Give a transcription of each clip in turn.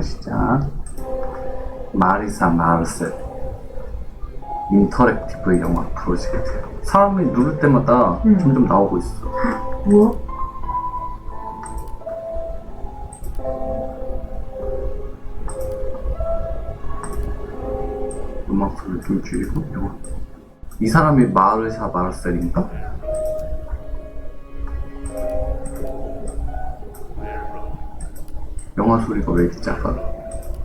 시작. 마리사 마르셀 인터랙티브 영화 프로젝트. 사람이 누를 때마다 점점 나오고 있어. 뭐? 음악 소리 좀 줄이고. 이거. 이 사람이 마르샤 마르셀인가? 영화 소리가 왜 이렇게 작아?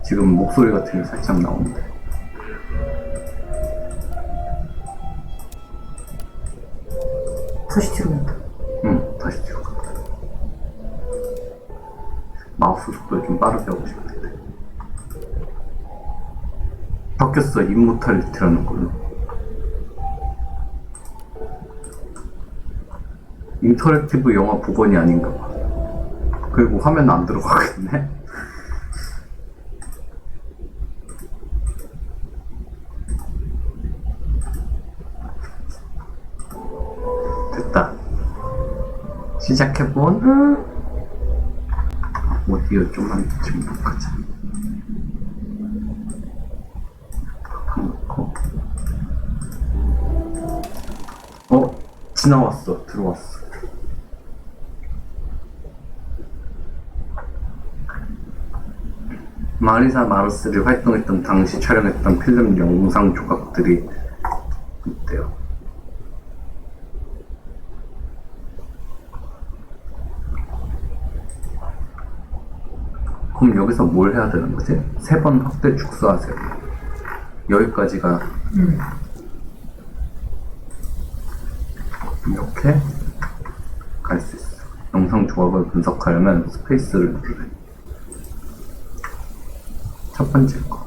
지금 목소리 같은 게 살짝 나오는데. 다시 뒤로 간다. 응, 다시 뒤로 간다. 마우스 속도 좀 빠르게 하고 싶은데. 바뀌었어, 임모탈리티라는 걸로. 인터랙티브 영화 복원이 아닌가 봐. 그리고 화면 안 들어가겠네? 됐다. 시작해본 오디오 좀만 집중하자. 넣고. 지나왔어. 들어왔어. 마리사 마르셀이 활동했던 당시 촬영했던 필름 영상 조각들이 있대요. 그럼 여기서 뭘 해야 되는 거지? 3번 확대 축소하세요. 여기까지가 이렇게 갈 수 있어. 영상 조각을 분석하려면 스페이스를 누르래. 첫 번째 거.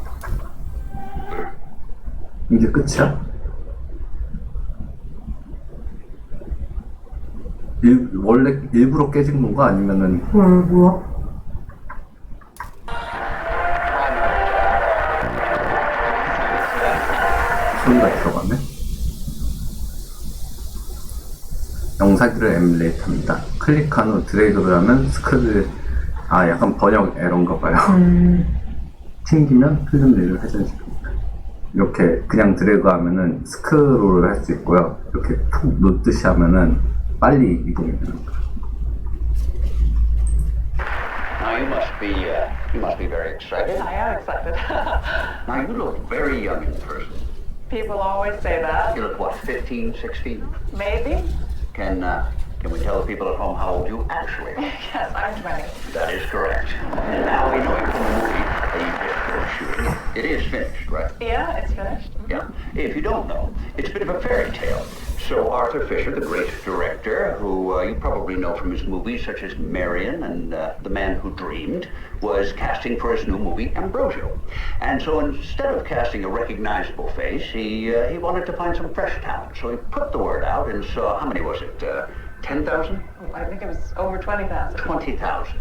이게 끝이야? 원래 일부러 깨진 건가? 아니면은 뭐야? 소리가 들어가네? 영상기를 에뮬레이트합니다. 클릭한 후 드래그를 하면 스크롤, 약간 번역 에러인가 봐요. 튕기면 필름 릴을 회전시킵니다. 이렇게 그냥 드래그 하면은 스크롤을 할 수 있고요. 이렇게 툭 놓듯이 하면은 빨리 이동이 되는 거예요. Now you must be very excited. I am excited. Now you look very young in person. People always say that. You look what, 15, 16? Maybe. Can we tell the people at home how old you actually are? Yes, I'm 20. That is correct. And now we know you from the movie that you just finished shooting. It is finished, right? Yeah, it's finished. Yeah. If you don't know, it's a bit of a fairy tale. So Arthur Fisher, the great director, who you probably know from his movies such as Marion and The Man Who Dreamed, was casting for his new movie Ambrosio. And so instead of casting a recognizable face, he wanted to find some fresh talent. So he put the word out and saw, how many was it? 10,000? I think it was over 20,000. 20,000.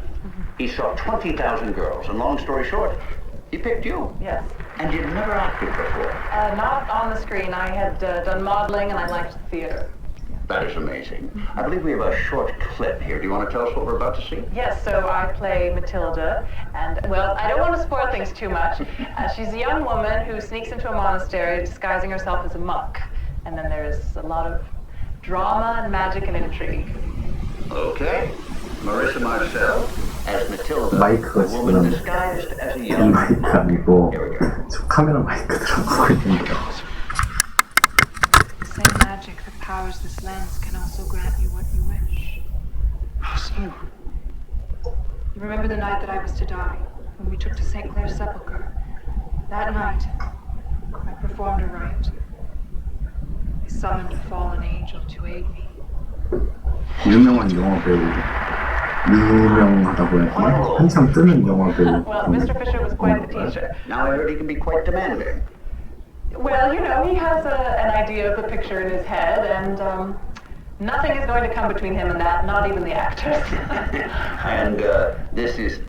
He saw 20,000 girls, and long story short, he picked you. Yes. And you'd never acted before. Not on the screen. I had done modeling and I liked theater. That is amazing. I believe we have a short clip here. Do you want to tell us what we're about to see? Yes, so I play Matilda, and, well, I don't want to spoil things too much. She's a young woman who sneaks into a monastery disguising herself as a monk. And then there's a lot of drama and magic and intrigue. Okay. Marissa Marcel as Matilda, 마이크가 a woman 지금 disguised as a 이 young 마이크 monk. 아니고 Here we go. 저 카메라 마이크 들어가고 있는데요. The same magic that powers this lens can also grant you what you wish. You remember the night that I was to die, when we took to St. Clair's sepulchre? That night, I performed a rite. I summoned a fallen angel to aid me. 유명한 영화 배우, 유명하다고 해야 되나? 한참 뜨는 영화 배우. Well, Mr. Fisher was quite the teacher. Now I heard he can be quite demanding. Well, you know, he has an idea of the picture in his head, and nothing is going to come between him and that, not even the actors. And this is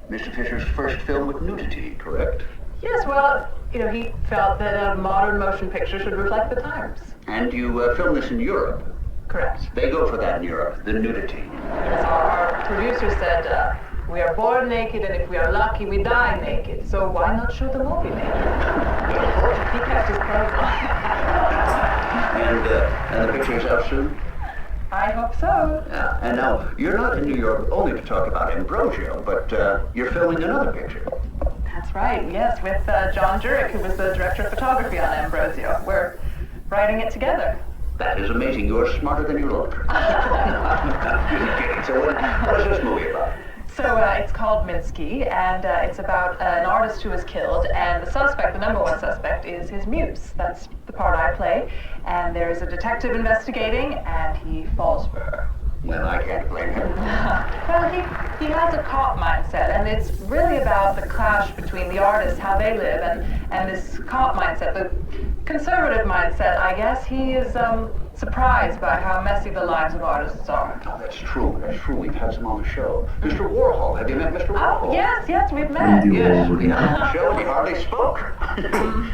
Mr. Fisher's first film with nudity, correct? Yes, well, you know, he felt that a modern motion picture should reflect the times. And you filmed this in Europe. Correct. They go for that in Europe, the nudity. Yes, our producer said, We are born naked, and if we are lucky, we die naked. So why not shoot the movie naked? He kept his clothes on. And the picture's out soon? I hope so. Yeah. And now, you're not in New York only to talk about Ambrosio, but you're filming another picture. That's right, yes, with John Jurek, who was the director of photography on Ambrosio. We're writing it together. That is amazing. You're smarter than you look. I'm kidding. So what is this movie about? So it's called Minsky, and it's about an artist who was killed, and the suspect, the number one suspect, is his muse. That's the part I play, and there is a detective investigating, and he falls for her. Well, I can't blame him. Well, he has a cop mindset, and it's really about the clash between the artists, how they live, and this cop mindset, the conservative mindset, I guess. He is surprised by how messy the lives of artists are. Oh, that's true. That's true. We've had some on the show. Mr. Warhol. Have you met Mr. Warhol? Oh, yes, we've met. Andy Yes. Warhol. On the show, he hardly spoke.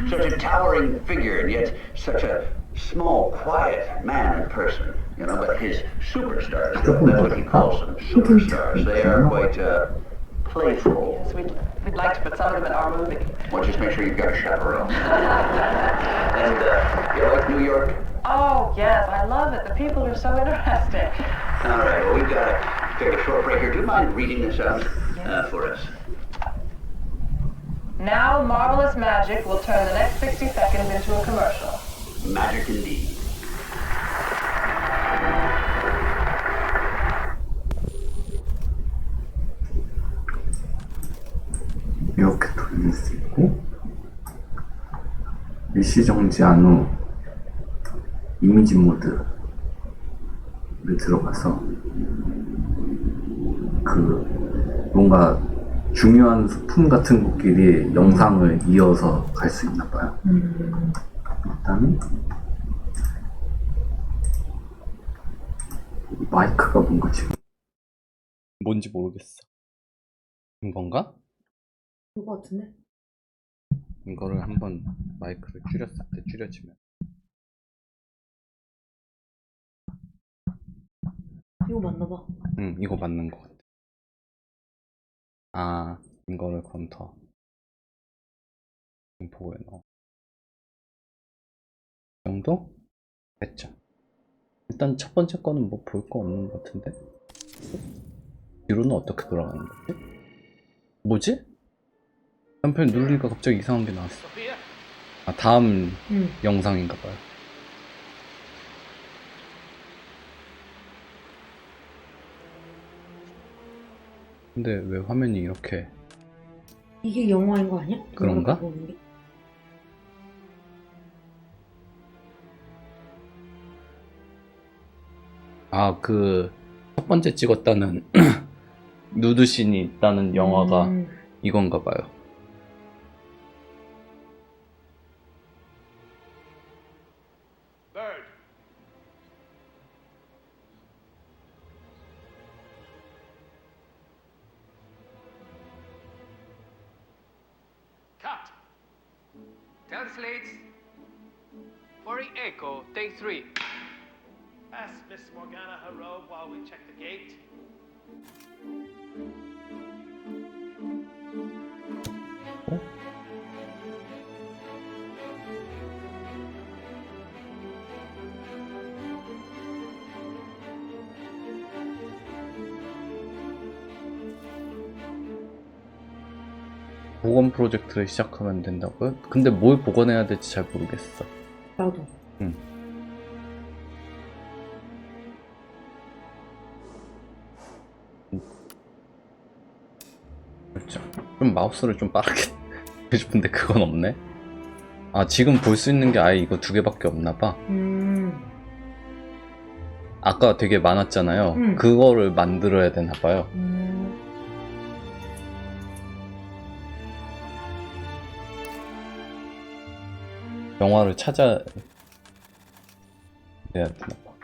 Such a towering figure, and yet such a small, quiet man in person. You know, but his superstars, that's what he calls them, superstars. They are quite playful. Yes, we'd like to put some of them in our movie. Well, just make sure you've got a chaperone. And you like New York? Oh, yes, I love it. The people are so interesting. All right, well, we've got to take a short break here. Do you mind reading this out for us? Now, marvelous magic will turn the next 60 seconds into a commercial. Magic indeed. 이렇게 돌릴 수 있고, 일시 정지한 후 이미지 모드를 들어가서 그 뭔가 중요한 소품 같은 것끼리 영상을 이어서 갈 수 있나 봐요. 일단은 마이크가 뭔가 지금 뭔지 모르겠어. 이건가? 그거 같은데? 이거를 한번 마이크를 줄였을 때 줄여지면 이거 맞나봐. 응, 이거 맞는 것 같아. 아, 이거를 건터 보고에 넣어. 이 정도? 됐죠. 일단 첫 번째 거는 뭐 볼 거 없는 것 같은데? 뒤로는 어떻게 돌아가는 거지? 뭐지? 한편 누르니까 갑자기 이상한 게 나왔어. 아, 다음 영상인가 봐요. 근데 왜 화면이 이렇게 이게 영화인 거 아니야? 그런가? 보는 게? 아, 그 첫 번째 찍었다는 누드신이 있다는 영화가 이건가 봐요. Bird. Cut. Translates. For echo, take 3. Pass Miss Morgana her robe while we check the gate. 복원 프로젝트를 시작하면 된다고요? 근데 뭘 복원해야 될지 잘 모르겠어. 나도. 응. 그렇죠. 좀 마우스를 좀 빠르게 하고 싶은데 그건 없네. 아, 지금 볼 수 있는 게 아예 이거 두 개밖에 없나 봐. 아까 되게 많았잖아요. 그거를 만들어야 되나 봐요. 영화를 찾아 내야 되나 봐.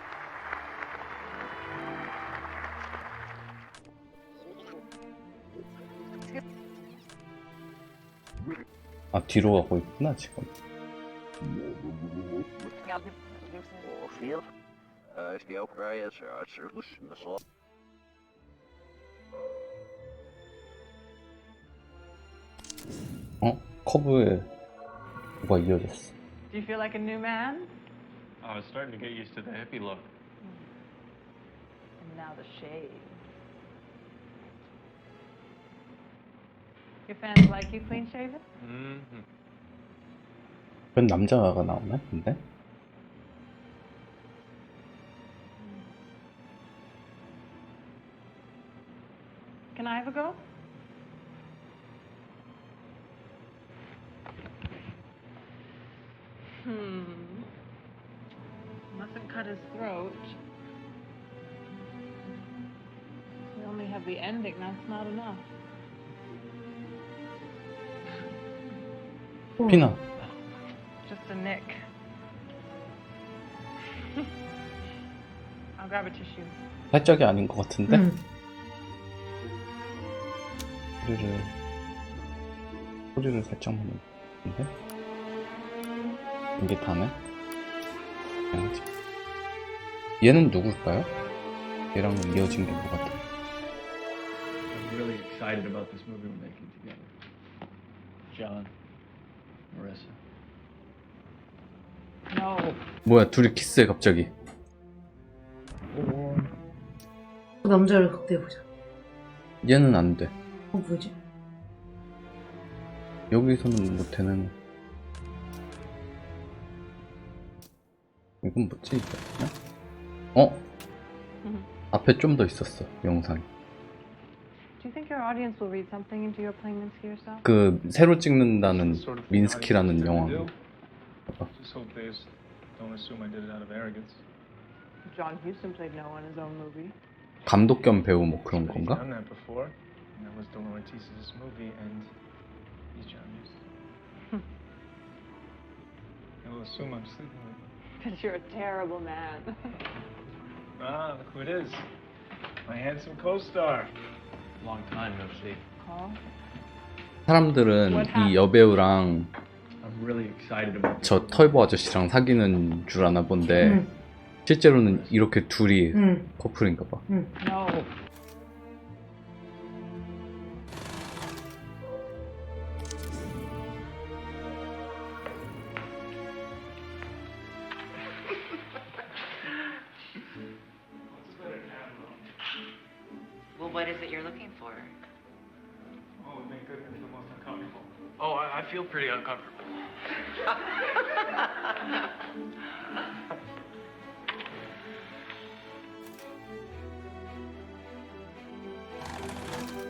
아, 뒤로 가고 있구나 지금. 커브에 뭐가 이어졌어. Do you feel like a new man? I was starting to get used to the hippie look. And now the shave. Your fans like you clean shaven? Mm-hmm. 그런 남자가 나오나? 근데? Can I have a go? Mustn't cut his throat. We only have the ending, that's not enough. 피나. Just a nick. I'll grab a tissue. 살짝이 아닌 것 같은데? 소리를 살짝만 넣는데? 이게 다네? 양지. 얘는 누굴까요? 얘랑 이어진 게 뭐가 돼? I'm really excited about this movie we're making together. John, Marissa. No. 뭐야, 둘이 키스해 갑자기. 그 남자를 극대해보자. 얘는 안 돼. 뭐지? 여기서는 뭐 되는. 이건 뭐지? 이게? 앞에 좀 더 있었어, 영상이. Do you think your audience will read something into your playing Minsky yourself? 그 새로 찍는다는 민스키라는 영화. Just hope they don't assume I did it out of arrogance. John Huston played no one in his own movie. 감독 겸 배우 뭐 그런 But he's 건가? done that before. And that was the Laurentiis of this movie, and he's John Huston. He'll assume I'm sleeping with him. Because you're a terrible man. Ah, look who it is. My handsome co-star. Long time no see. Carl? 사람들은 이 여배우랑 I'm really excited about 저 털보 아저씨랑 사귀는 줄 아나 본데 실제로는 이렇게 둘이 커플인가 봐. No. Well, what is it you're looking for? Oh, thank goodness, the most uncomfortable. Oh, I feel pretty uncomfortable.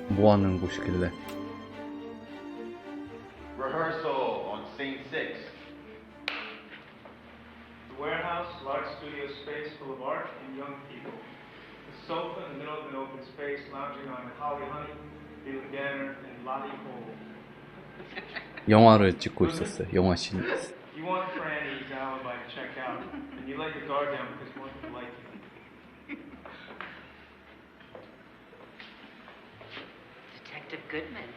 뭐 하는 곳이길래? Rehearsal on scene 6. The warehouse, large studio space full of art and young people. The sofa in the middle of an open space, lounging on Holly Honey, Bill Ganner, and Lottie Cole. 영화를 찍고 있었어요. 영화 씬. You want Franny's alibi to check out, and you let your guard down because more people like you. Detective Goodman.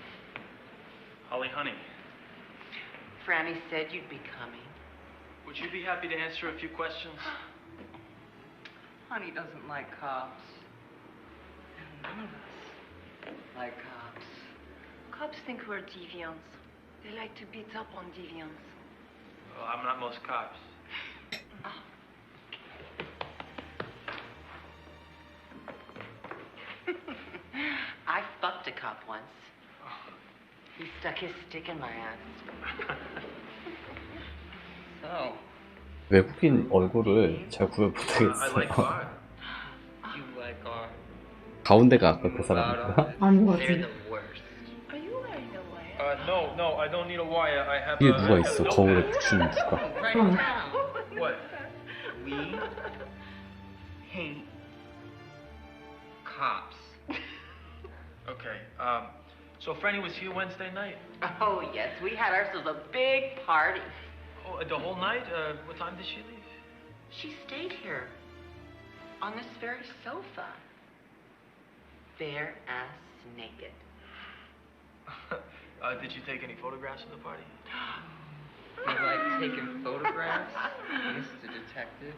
Holly Honey, Franny said you'd be coming. would you be happy to answer a few questions? Honey doesn't like cops. And none of us like cops. Cops think we're deviants. They like to beat up on deviants. Well, I'm not most cops. I fucked a cop once. He stuck his stick in my ass. So, 외국인 얼굴을 잘 구별 I 못하겠어요. like art. you like art? 가운데가 아까 그 사람인가? 아닌 것 They're 같은데. the worst. Are you wearing the wire? No, I don't need a wire. I have 뒤에 누가 있어? 거울에 비추는 누가? Right now, What? we hate cops. Okay, so Franny was here Wednesday night? Oh, yes, we had ourselves a big party. Oh, the whole night? What time did she leave? She stayed here on this very sofa, bare ass naked. Did you take any photographs of the party? You like taking photographs, Mr. Detective?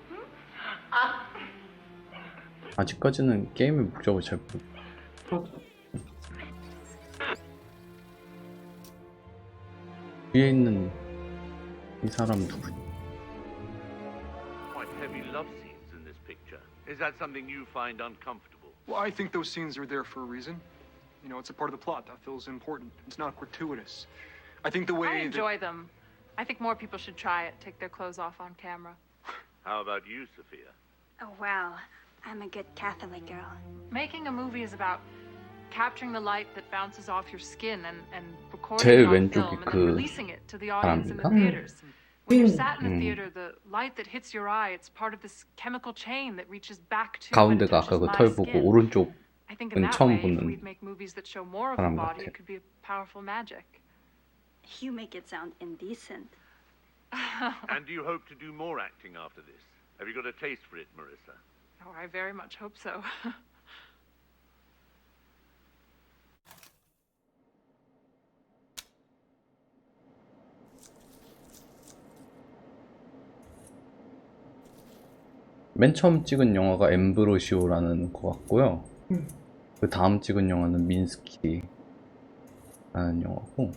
아직까지는 게임의 목적을 잘 모르. 위에 있는 이 사람 누구지? Quite heavy love scenes in this picture. Is that something you find uncomfortable? Well, I think those scenes are there for a reason. You know, it's a part of the plot that feels important. It's not gratuitous. I think the way I enjoy them. I think more people should try it, take their clothes off on camera. How about you, Sophia? Oh, well, I'm a good Catholic girl. Making a movie is about capturing the light that bounces off your skin and recording 제일 it on 왼쪽이 film and then 그 releasing it to the audience in the 사람인가? theaters. When you're sat in the theater, the light that hits your eye, it's part of this chemical chain that reaches back to when it 가운데가 아까 touches 그 my 털 보고 skin. 오른쪽은 I think in that 처음 way, if 보는 we'd make movies that show more of the 사람 body, 같아. it could be a powerful magic. You make it sound indecent. And do you hope to do more acting after this? Have you got a taste for it, Marissa? Oh, I very much hope so. 맨 처음 찍은 영화가 엠브로시오라는 거 같고요. 그 다음 찍은 영화는 민스키라는 영화고.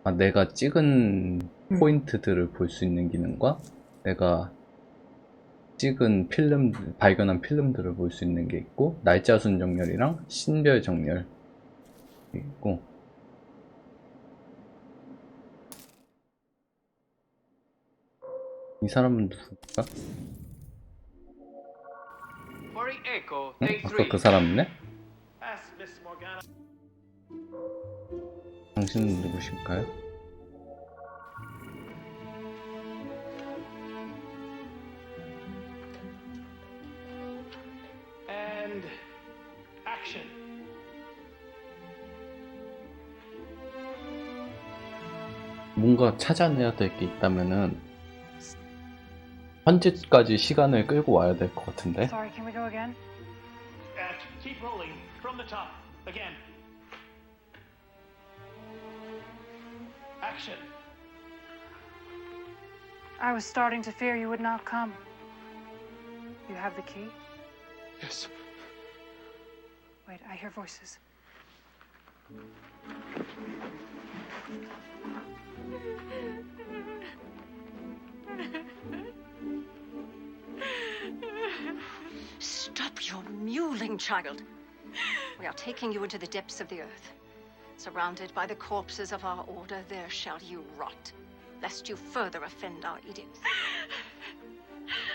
아, 내가 찍은 포인트들을 볼 수 있는 기능과 내가 찍은 필름, 발견한 필름들을 볼 수 있는 게 있고, 날짜 순 정렬이랑 신별 정렬이 있고, 이 사람은 누굴까? For Echo, 응? take 아까 3. 그 사람이네? Ask Miss Morgana. 당신은 누구실까요? And action. 뭔가 찾아내야 될 게 있다면은 현재까지 시간을 끌고 와야 될 것 같은데. Sorry, can we go again? Keep rolling from the top. Again. Action. I was starting to fear you would not come. You have the key? Yes. Wait, I hear voices. Stop your mewling, child. We are taking you into the depths of the earth. Surrounded by the corpses of our order, there shall you rot, lest you further offend our edicts.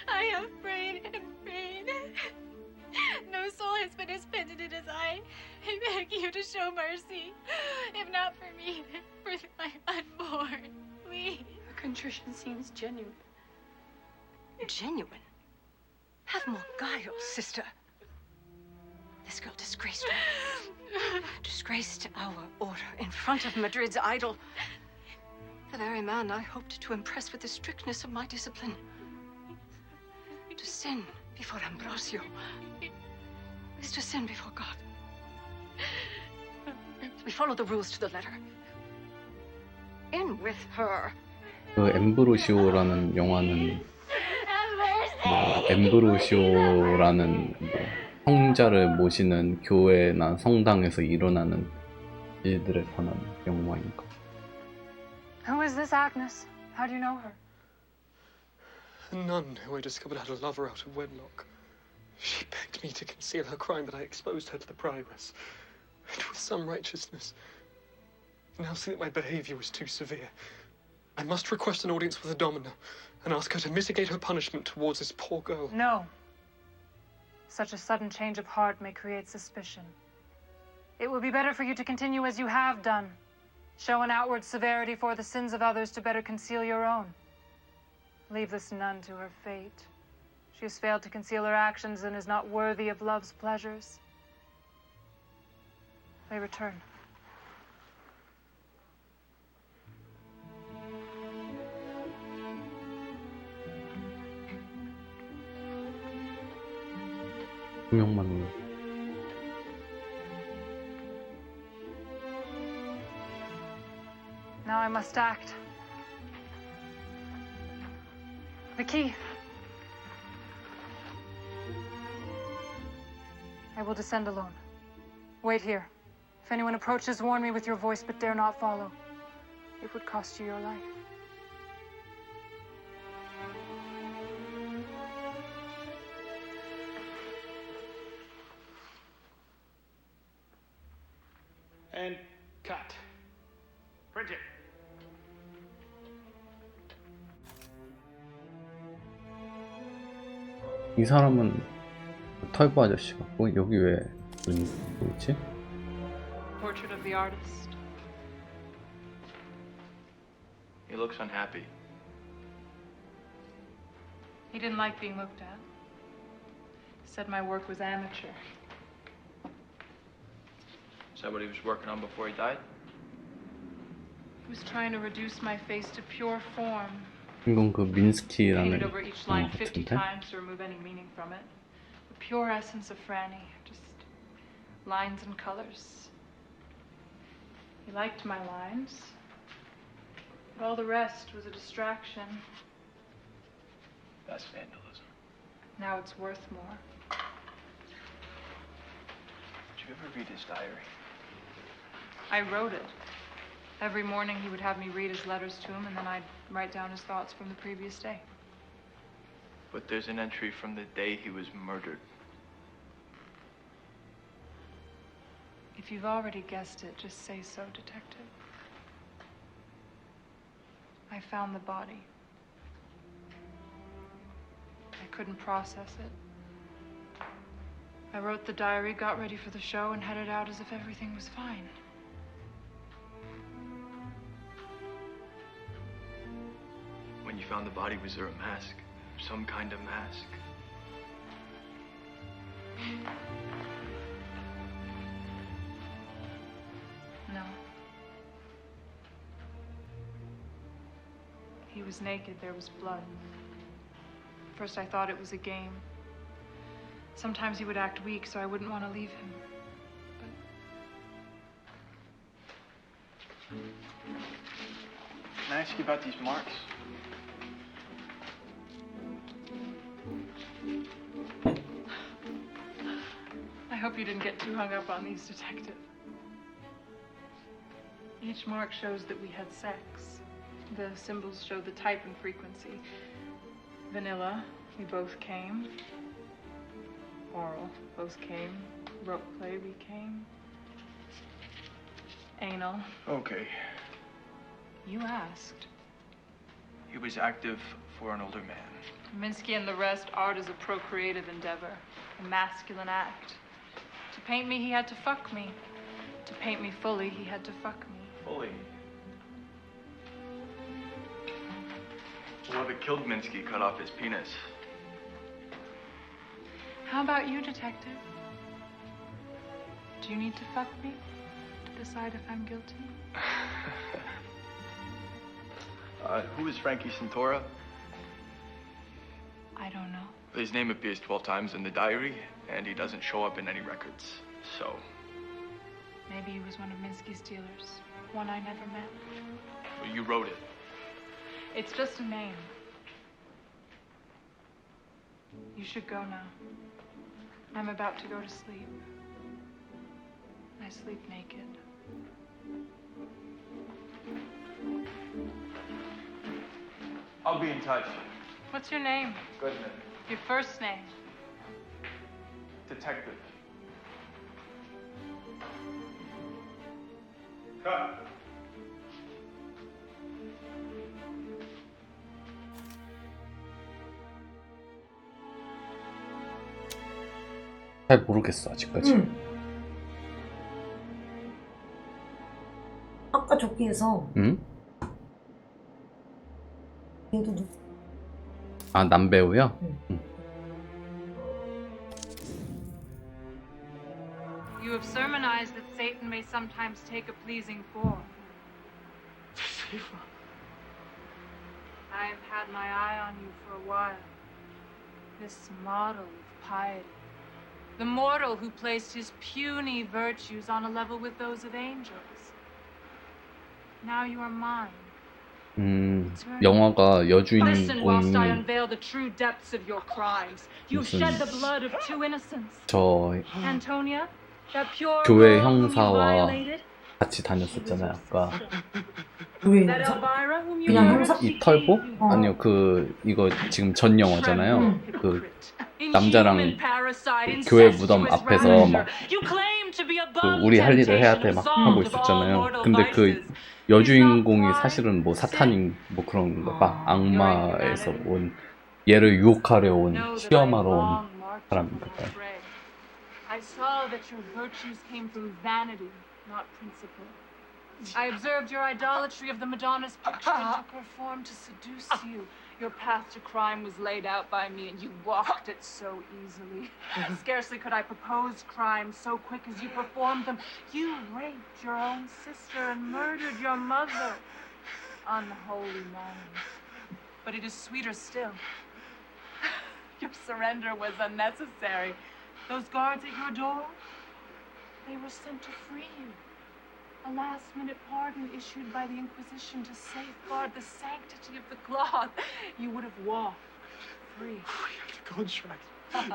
I have prayed and prayed. No soul has been as penitent as I. I beg you to show mercy. If not for me, for my unborn. Please. Her contrition seems genuine. Genuine? Have more guile, sister. This girl disgraced her. Disgraced our order in front of Madrid's idol. The very man I hoped to impress with the strictness of my discipline. To sin before Ambrosio is to sin before God. We follow the rules to the letter. In with her. 그 엠브로시오라는 영화는 엠브로시오라는 성자를 모시는 교회나 성당에서 일어나는 일들에 관한 영화인가? Who is this Agnes? How do you know her? A nun who I discovered had a lover out of wedlock. She begged me to conceal her crime, but I exposed her to the prioress. And with some righteousness. I now see that my behavior was too severe. I must request an audience with the domina and ask her to mitigate her punishment towards this poor girl. No. Such a sudden change of heart may create suspicion. It will be better for you to continue as you have done. Show an outward severity for the sins of others to better conceal your own. Leave this nun to her fate. She has failed to conceal her actions and is not worthy of love's pleasures. They return. 두 명만 올라. Now I must act. The key. I will descend alone. Wait here. If anyone approaches, warn me with your voice, but dare not follow. It would cost you your life. And cut. Print it. 이 사람은 털보 아저씨 같고 여기 왜 있지? Portrait of the artist. He looks unhappy. He didn't like being looked at. Said my work was amateur. Is that what he was working on before he died? He was trying to reduce my face to pure form. 이건 그 민스키라는 Painted over each line 영화 50 같은데? times to remove any meaning from it. The pure essence of Franny. Just lines and colors. He liked my lines. But all the rest was a distraction. That's vandalism. Now it's worth more. Did you ever read his diary? I wrote it. Every morning he would have me read his letters to him, and then I'd write down his thoughts from the previous day. But there's an entry from the day he was murdered. If you've already guessed it, just say so, Detective. I found the body. I couldn't process it. I wrote the diary, got ready for the show, and headed out as if everything was fine. When you found the body, was there a mask? Some kind of mask? No. He was naked, there was blood. First I thought it was a game. Sometimes he would act weak, so I wouldn't want to leave him. Can I ask you about these marks? I hope you didn't get too hung up on these, Detective. Each mark shows that we had sex. The symbols show the type and frequency. Vanilla, we both came. Oral, both came. Rope play, we came. Anal. Okay. You asked. He was active for an older man. Minsky and the rest, art is a procreative endeavor, a masculine act. To paint me, he had to fuck me. To paint me fully, he had to fuck me. Fully. Whoever killed Minsky cut off his penis. How about you, Detective? Do you need to fuck me to decide if I'm guilty? Who is Frankie Santora? I don't know. His name appears 12 times in the diary, and he doesn't show up in any records. So, Maybe he was one of Minsky's dealers. One I never met. you wrote it. It's just a name. You should go now. I'm about to go to sleep. I sleep naked. I'll be in touch. What's your name? Goodman. Your first name? Detective. Cut. 잘 모르겠어 아직까지. 아까 조끼에서 응? 얘도 아 남배우요? 응. You have sermonized that Satan may sometimes take a pleasing form. I have had my eye on you for a while. This model of piety. The mortal who placed his puny virtues on a level with those of angels. Now you are mine. 영화가 Listen whilst I 여주인공이 unveil the true depths of your crimes. You 무슨 shed the blood of two innocents. 저 Antonia, that pure 교회 girl whom you 형사와 violated. 같이 다녔었잖아요 아까. 교회 That 형사? Elvira whom you 그냥 murdered. 형사? 이 털보? 아니요 이거 지금 전 영화잖아요. 그 남자랑 Inhuman parasite, 교회 incestuous 무덤 앞에서 ravager. 막 You claim to be 그 above 우리 할 일을 해야 돼 temptation, 막 absolved 하고 of all 있었잖아요. mortal 근데 그 vices. 여주인공이 사실은 뭐 사탄인 뭐 그런 거 봐. 악마에서 온 얘를 유혹하려 온 시험하러 온 사람인가 봐요. I saw that your virtues came from vanity, not principle. I observed your idolatry of the Madonna's picture and took her form to seduce you. Your path to crime was laid out by me, and you walked it so easily. Scarcely could I propose crimes so quick as you performed them. You raped your own sister and murdered your mother. Unholy manners. But it is sweeter still. Your surrender was unnecessary. Those guards at your door, they were sent to free you. A last-minute pardon issued by the Inquisition to safeguard the sanctity of the cloth. You would have walked free. The contract.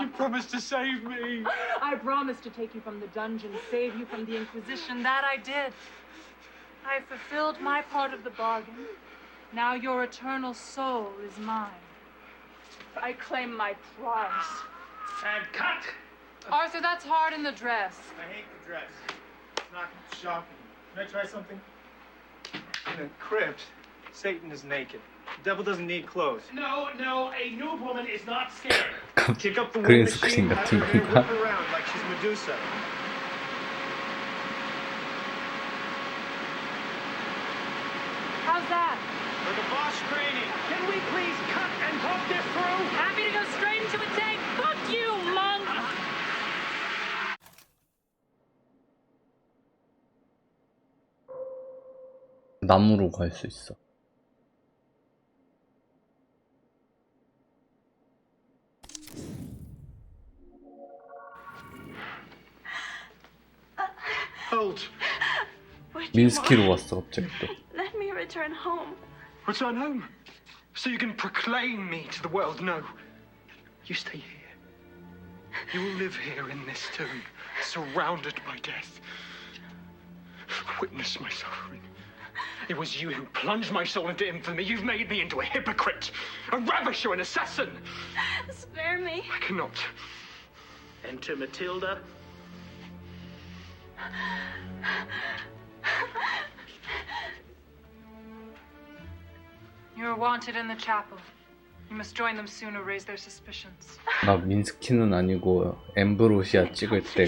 You promised to save me. I promised to take you from the dungeon, save you from the Inquisition. That I did. I fulfilled my part of the bargain. Now your eternal soul is mine. I claim my prize. And cut! Arthur, that's hard in the dress. I hate the dress. It's not shocking. Can I try something? In a crypt, Satan is naked. The devil doesn't need clothes. No, a nude woman is not scared. Kick up the 그린 wind 스크린 machine, have 같은 her hair 건가? whip around like she's Medusa. How's that? For the boss training. Can we please cut and talk this through? Happy to go straight into a tank. Fuck you, monk! 나무로 갈 수 있어. Hold. 민스키로 왔어 갑자기 또. Let me return home. Return home. So you can proclaim me to the world. No. You stay here. You will live here in this tomb, surrounded by death. Witness my suffering. It was you who plunged my soul into infamy. You've made me into a hypocrite, a ravisher, an assassin. Spare me. I cannot. Enter Matilda. You're wanted in the chapel. You must join them soon or raise their suspicions. 나 민스키는 아니고 엠브로시아 찍을 때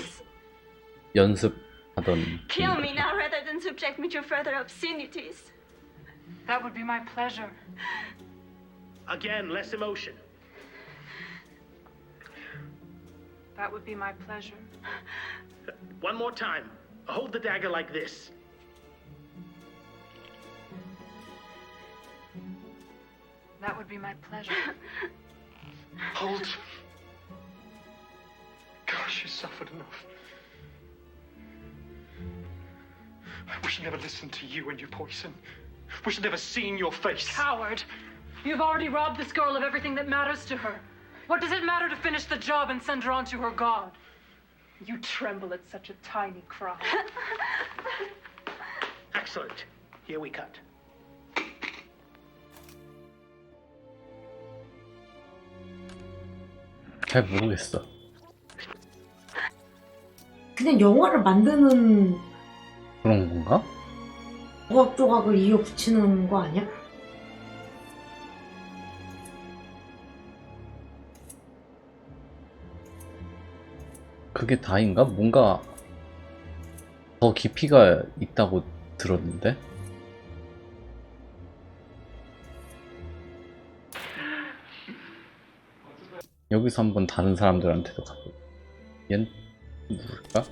연습하던 Kill me now rather than subject me to further obscenities. That would be my pleasure. Again, less emotion. That would be my pleasure. One more time. Hold the dagger like this. That would be my pleasure. Hold. Gosh, you suffered enough. We should never listen to you and your poison. We should never seen your face. Coward! You've already robbed this girl of everything that matters to her. What does it matter to finish the job and send her on to her god? You tremble at such a tiny cry. Excellent. Here we cut. 잘 모르겠어. 그냥 영화를 만드는 그런 건가? 조각 조각을 이어 붙이는 거 아니야? 그게 다인가? 뭔가 더 깊이가 있다고 들었는데? 여기서 한번 다른 사람들한테도 가보. 얜 누굴까?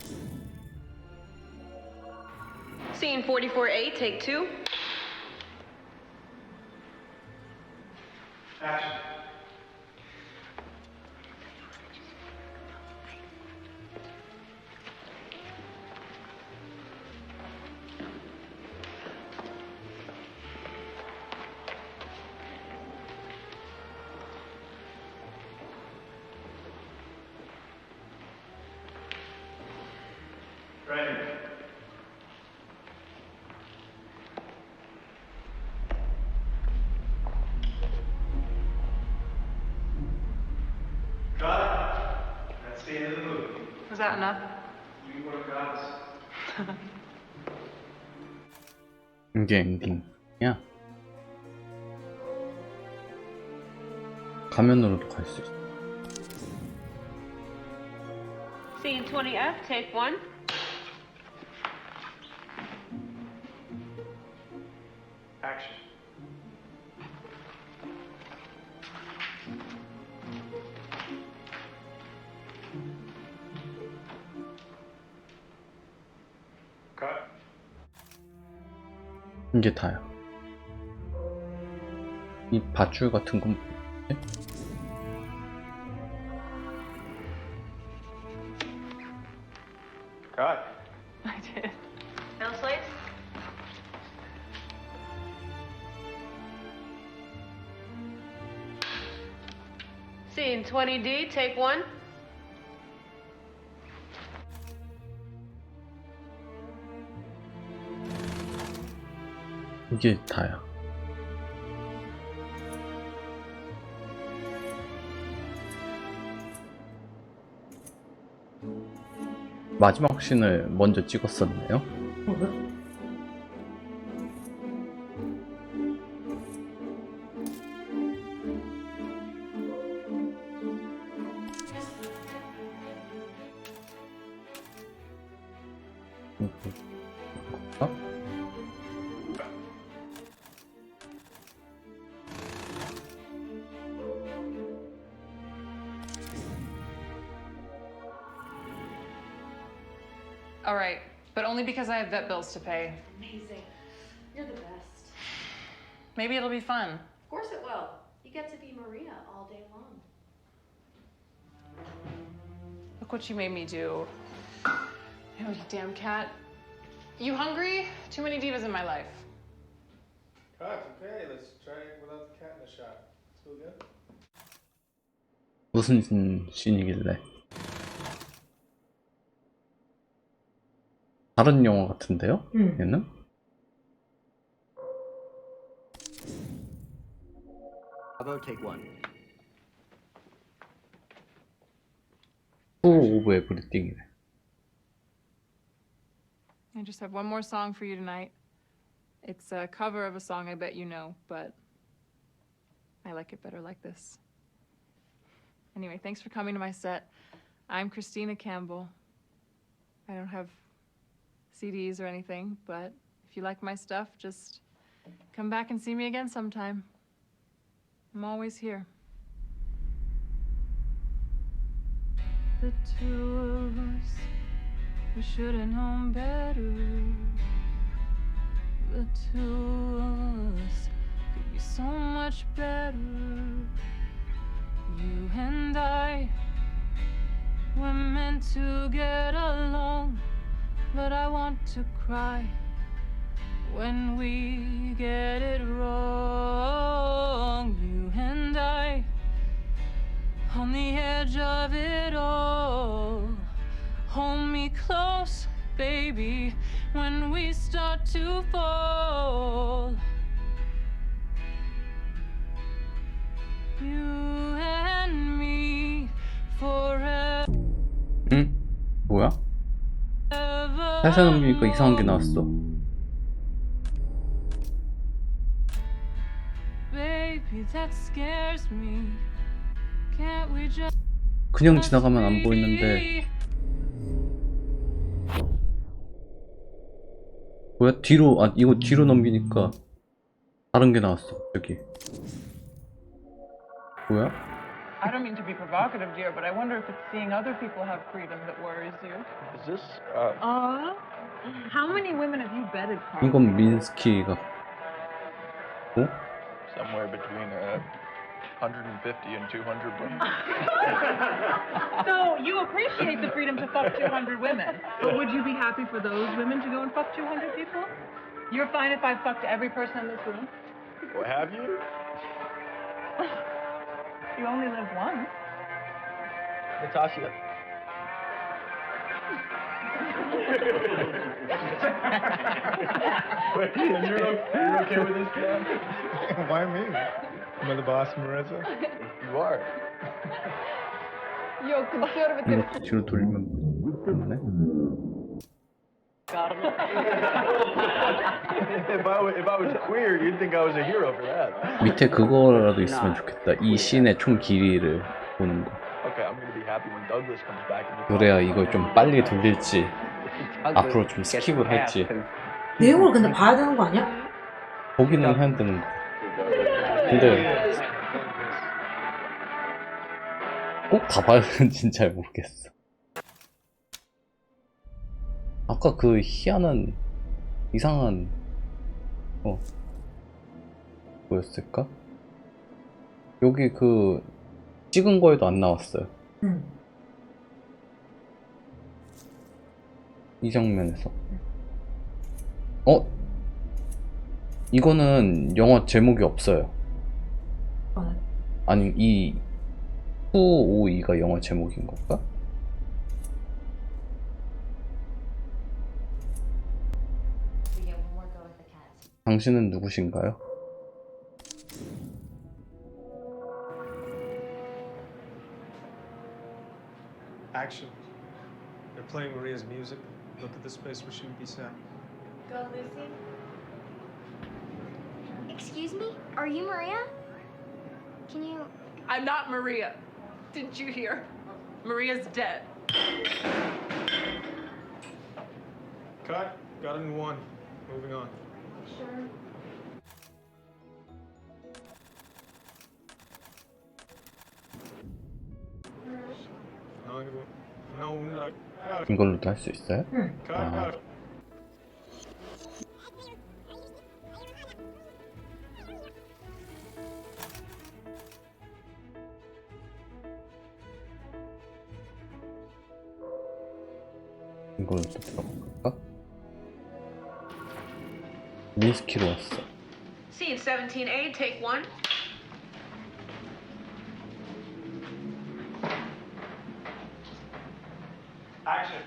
Scene 44A, take 2. Action. Training. Cut. That's the end of the movie. Was that enough? You work out. 이게 엔딩이야? 가면으로도 갈 수 있어. Scene 20F, take 1. Action. Cut. 이게 다야. 이 밧줄 같은 건 뭐지? Cut. I did. Bill Slates? Scene 20D, take 1. 이게 다야. 마지막 씬을 먼저 찍었었네요. All right, but only because I have vet bills to pay. Amazing. You're the best. Maybe it'll be fun. Of course it will. You get to be Maria all day long. Look what you made me do. Oh, you damn cat. You hungry? Too many divas in my life. Cut. Okay, let's try it without the cat in the shot. Still good? 무슨 씬이길래? 다른 영화 같은데요? 얘는? About take 1. 오브 에브리띵이래. I just have one more song for you tonight. It's a cover of a song I bet you know, but I like it better like this. Anyway, thanks for coming to my set. I'm Christina Campbell. I don't have CDs or anything, but if you like my stuff, just come back and see me again sometime. I'm always here. The two of us, we should have known better. The two of us could be so much better. You and I were meant to get along, but I want to cry when we get it wrong. You and I on the edge of it all. Hold me close, baby, when we start to fall. You and me forever. 응? 뭐야? 살살 넘기니까 이상한 게 나왔어. Baby, that scares me. Can't we just 그냥 지나가면 안 보이는데. 뭐야? 뒤로, 아, 이거 뒤로 넘기니까 다른 게 나왔어, 여기. 뭐야? I don't mean to be provocative, dear, but I wonder if it's seeing other people have freedom that worries you. Is this, How many women have you bedded, Carl? 이건 민스키가. 어? somewhere between 150 and 200 women? So you appreciate the freedom to fuck 200 women, but would you be happy for those women to go and fuck 200 people? You're fine if I fucked every person in this room? Well, have you? You only live once. Natasha, Wait, you're okay with this, John? Why me? Am I the boss, Marissa? You are. Io consiglio di 이거 뒤로 돌리면 없네. If I was queer, you'd think I was a hero for that. 밑에 그거라도 있으면 좋겠다. 이 씬의 총 길이를 보는 거. Okay, I'm gonna be happy when Douglas comes back and you 그래야 이걸 좀 빨리 돌릴지 앞으로 좀 스킵을 할지 내용을 근데 봐야 되는 거 아니야? 보기는 해야 되는 거. 근데 꼭 다 봐야 되는지는 잘 모르겠어. 아까 그 희한한 이상한 뭐였을까? 여기 그 찍은 거에도 안 나왔어요. 이 장면에서. 이거는 영화 제목이 없어요. 아니 이 952가 영화 제목인 건가? 당신은 누구신가요? Action. They're playing Maria's music. Look at the space where she would be sat. Go, Lucy. Excuse me? Are you Maria? Can you... I'm not Maria. Didn't you hear? Maria's dead. Cut. Got it in one. Moving on. Sure. No. 이걸로도 할 수 있어요? 아. 이걸로 또 들어볼까? 민스키로 왔어. Scene 17A, take 1. Action.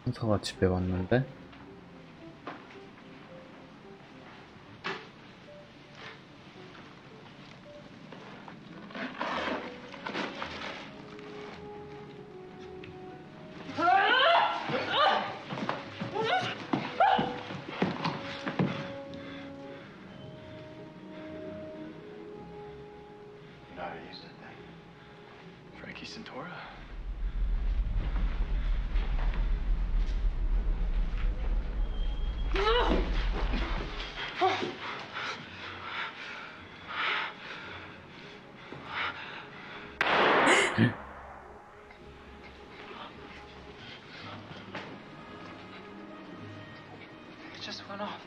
형사가 집에 왔는데 Frankie Santora? It just went off.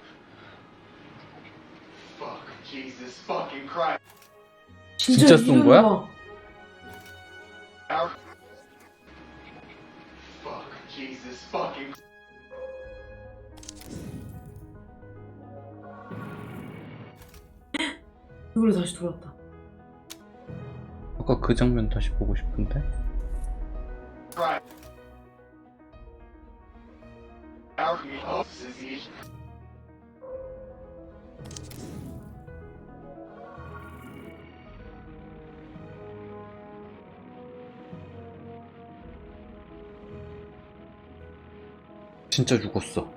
Fuck, Jesus fucking Christ. 진짜 쏜 거야? Fuck, Jesus fucking. 이걸로 다시 돌았다. 아까 그 장면 다시 보고 싶은데? 진짜 죽었어.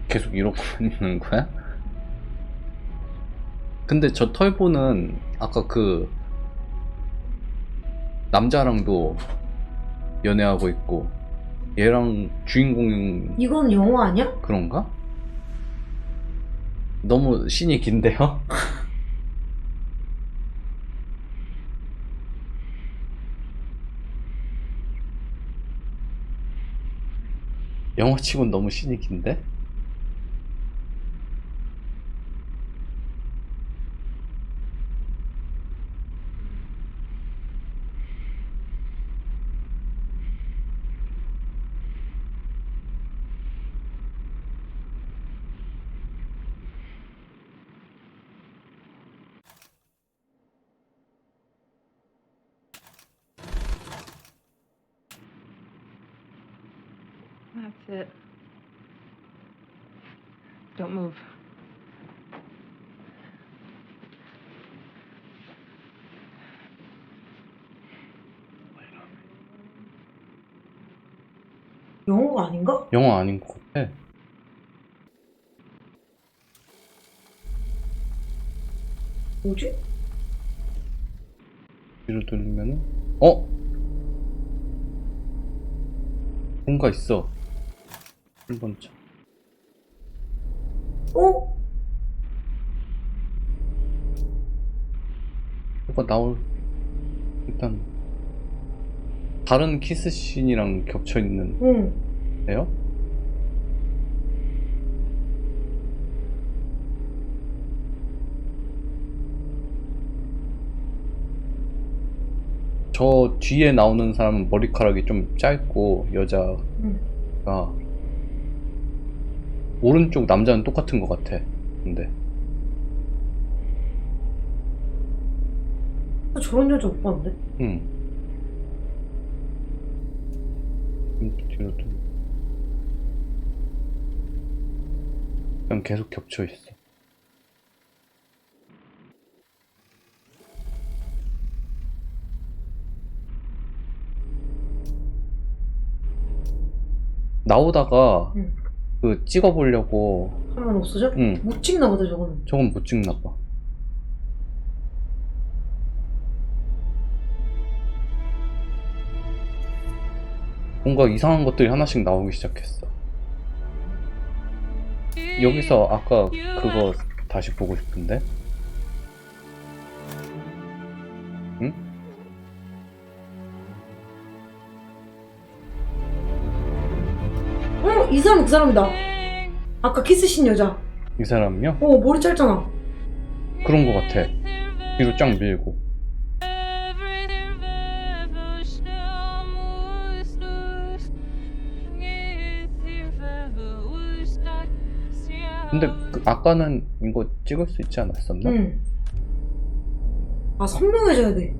계속 이러고 있는 거야? 근데 저 털보는 아까 그 남자랑도 연애하고 있고 얘랑 주인공 이건 영화 아니야? 그런가? 너무 씬이 긴데요? 영화치곤 너무 씬이 긴데? That's it. Don't move. 영어가 아닌가? 영화 아닌 것 같아. 뭐지? 뒤로 돌리면은 어? 뭔가 있어. 1번 차. 어? 뭐가 나올 일단 다른 키스씬이랑 겹쳐있는 애요? 저 뒤에 나오는 사람은 머리카락이 좀 짧고 여자가 오른쪽 남자는 똑같은 것 같아. 근데 저런 여자 못 봤는데? 뒤로 좀 그냥 계속 겹쳐 있어. 나오다가 그 찍어보려고 하면 없어져? 응. 못 찍나 보다 저거는. 저건 못 찍나봐. 뭔가 이상한 것들이 하나씩 나오기 시작했어. 여기서 아까 그거 다시 보고 싶은데? 응? 이 사람 그 사람이다. 아까 키스신 여자. 이 사람이요? 머리 짧잖아. 그런 거 같아. 뒤로 쫙 밀고. 근데 아까는 이거 찍을 수 있지 않았었나? 아, 선명해져야 돼.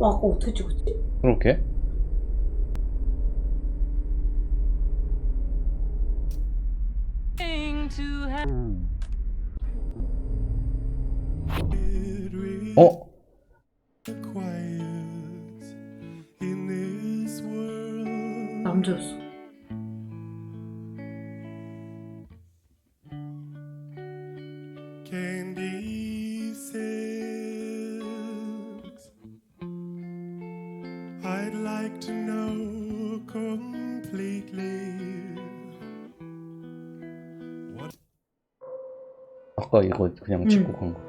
아까 어떻게 찍었지? 그렇게? 어? 남자였어. I'd like to know completely. 아까 이거 그냥 찍고 간 거.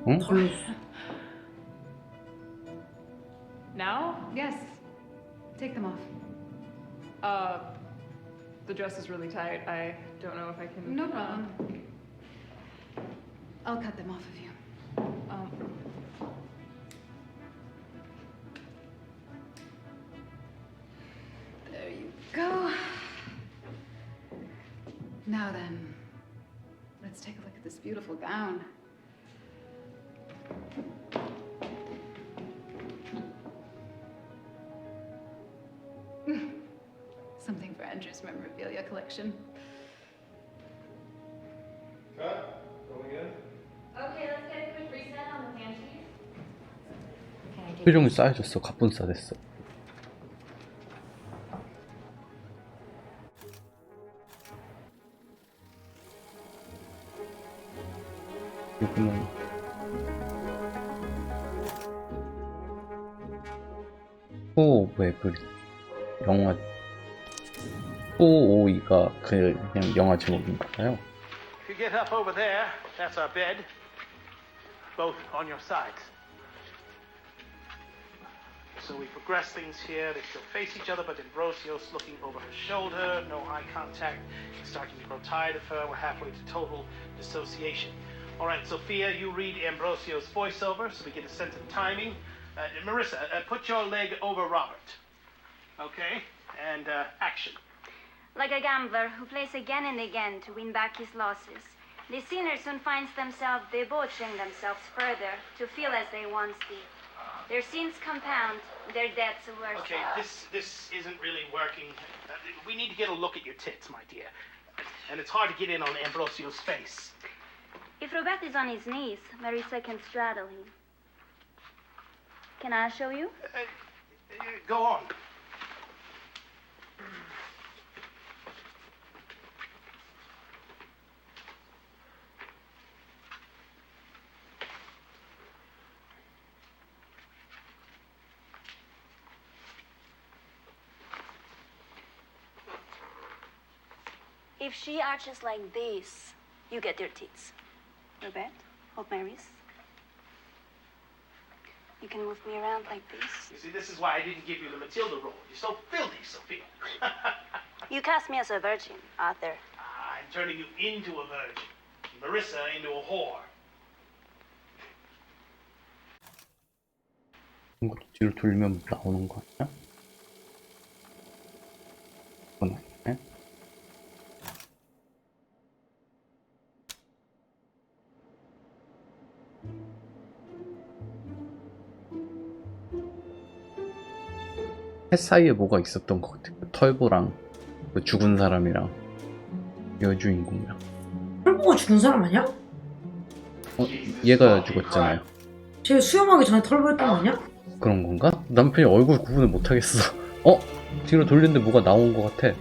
응? Now? Yes. Take them off. The dress is really tight. I don't know if I can. No problem. I'll cut them off of you. There you go. Now then, let's take a look at this beautiful gown. Something for Andrew's memorabilia collection. Cut. Going in. Okay, let's get a quick reset on the pantries. 표정이 쌓여졌어. 갑분싸 됐어. 이거는 왜 그 영화 952가 그냥 영화 제목인가봐요. If you get up over there, that's our bed. Both on your sides. So we progress things here. They still face each other, but Ambrosio's looking over her shoulder. No eye contact. He's starting to grow tired of her. We're halfway to total dissociation. All right, Sophia, you read Ambrosio's voiceover so we get a sense of timing. Marissa, put your leg over Robert. Okay? And action. Like a gambler who plays again and again to win back his losses, the sinner soon finds themselves debauching themselves further to feel as they once did. Their sins compound, their debts worsen. Okay, this isn't really working. We need to get a look at your tits, my dear. And it's hard to get in on Ambrosio's face. If Robert is on his knees, Marissa can straddle him. Can I show you? Go on. If she arches like this, you get your tits. Robert, hold my wrist. You can move me around like this. You see, this is why I didn't give you the Matilda role. You're so filthy, Sophia. You cast me as a virgin, Arthur. I'm turning you into a virgin. Marissa into a whore. 이것도 뒤로 돌리면 나오는 거 아니야? 그건 아니네. 해 사이에 뭐가 있었던 것 같아. 그 털보랑 그 죽은 사람이랑 여주인공이랑. 털보가 죽은 사람 아니야? 얘가 죽었잖아요. 쟤 수영하기 전에 털보였던 거 아니야? 그런 건가? 남편이 얼굴 구분을 못하겠어. 뒤로 돌리는데 뭐가 나온 것 같아.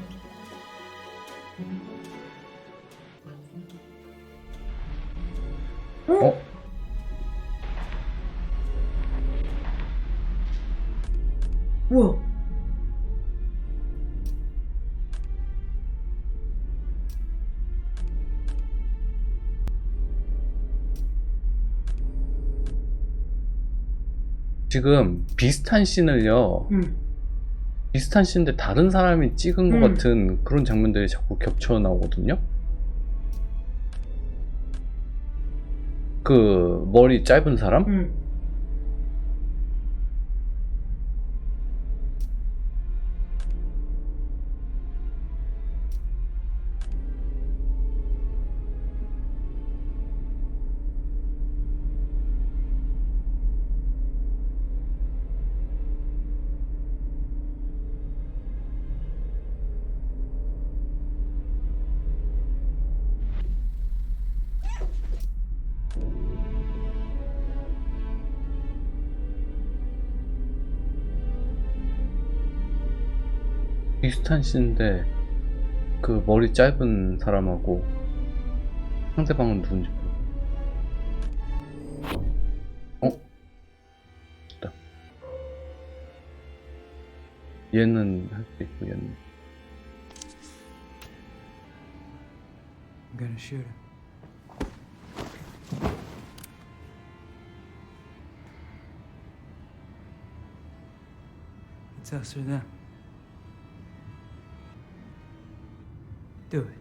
뭐야? 지금 비슷한 씬을요. 비슷한 씬인데 다른 사람이 찍은 것 같은 그런 장면들이 자꾸 겹쳐 나오거든요. 그 머리 짧은 사람? 비슷한 씬인데 그 머리 짧은 사람하고 상대방은 누군지 모르겠어. 됐다. 얘는 할 수 있고 얘는. I'm gonna shoot him. It's us or them. Do it.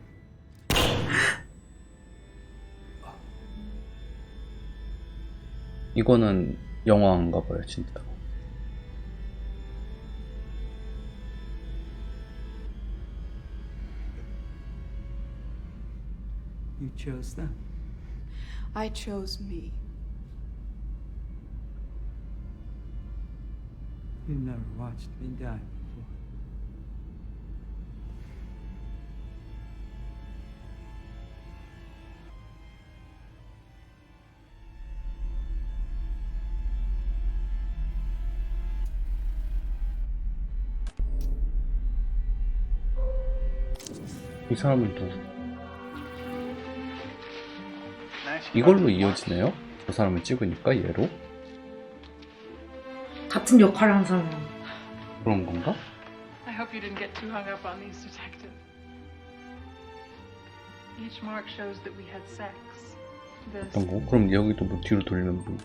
이거는 영화인가 봐요, 진짜. You chose them. I chose me. You've never watched me die before. 이 사람은 누구? Nice 이걸로 이어지네요? 저 사람을 찍으니까 얘로? 같은 역할을 한 사람. 그런 건가? I hope you didn't get too hung up on these, detective. Each mark shows that we had sex. This. 어떤 거? 그럼 여기도 뭐 뒤로 돌리면 뭐.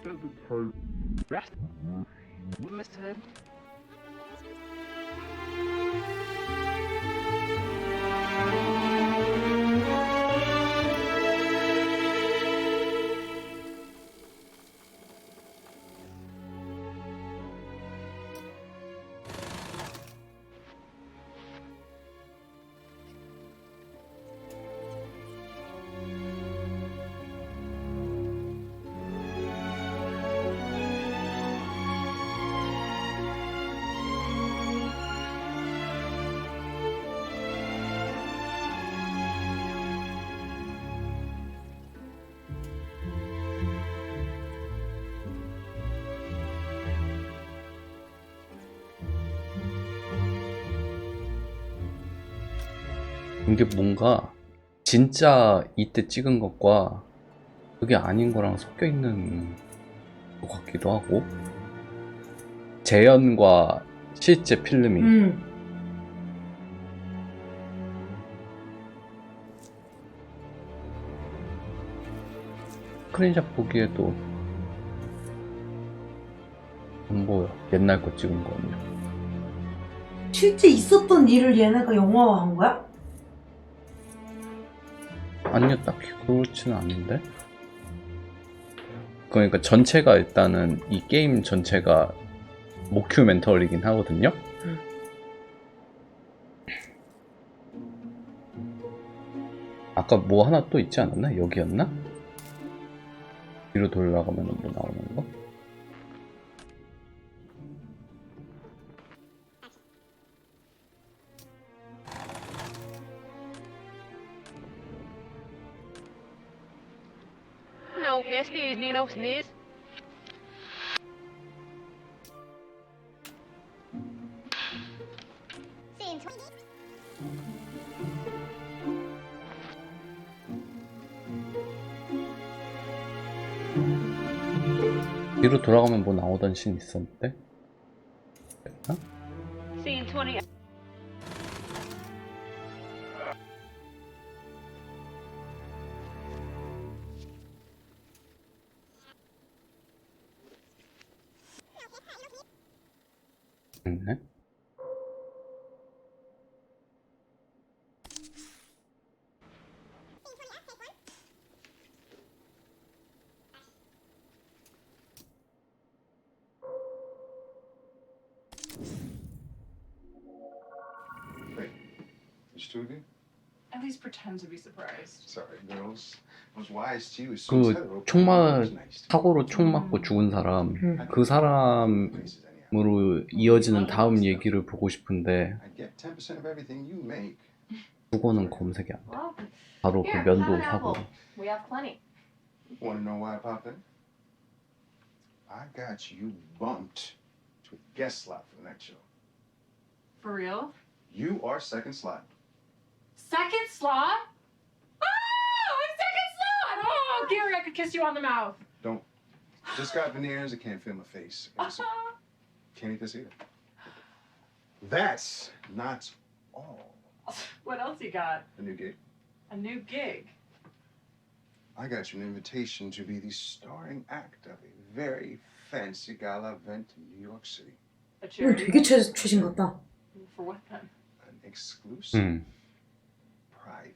이게 뭔가 진짜 이때 찍은 것과 그게 아닌 거랑 섞여 있는 것 같기도 하고 재현과 실제 필름이 스크린샷 보기에도 안 보여. 옛날 거 찍은 거 아니야. 실제 있었던 일을 얘네가 영화화한 거야? 아니요, 딱히 그렇지는 않은데. 그러니까 전체가 일단은 이 게임 전체가 모큐멘터리긴 하거든요. 아까 뭐 하나 또 있지 않았나? 여기였나? 뒤로 돌아가면 뭐 나오는 거? No, excuse me, no sneeze. 뒤로 돌아가면 뭐 나오던 씬 있었는데? 됐나? Scene 20. 있네. At least pretend to be surprised. Sorry, girls. I was wise to you as 그 soon as Heather 총 opened the door. 사고로 총 맞고 죽은 사람, 그 사람으로 이어지는 다음 얘기를 보고 싶은데 I get 10% of everything you make. 그거는 검색이 안 돼. 바로 그 면도 사고. We have plenty. Want to know why I popped in? I got you bumped to a guest slot for the next show. For real? You are second slot. Second slot? Oh, second slot! Oh, Gary, I could kiss you on the mouth. Don't. Just got veneers. I can't feel my face. Can't eat this either. That's not all. What else you got? A new gig. A new gig. I got you an invitation to be the starring act of a very fancy gala event in New York City. A 이건 charity. 되게 최신 같다. For what then? An exclusive private.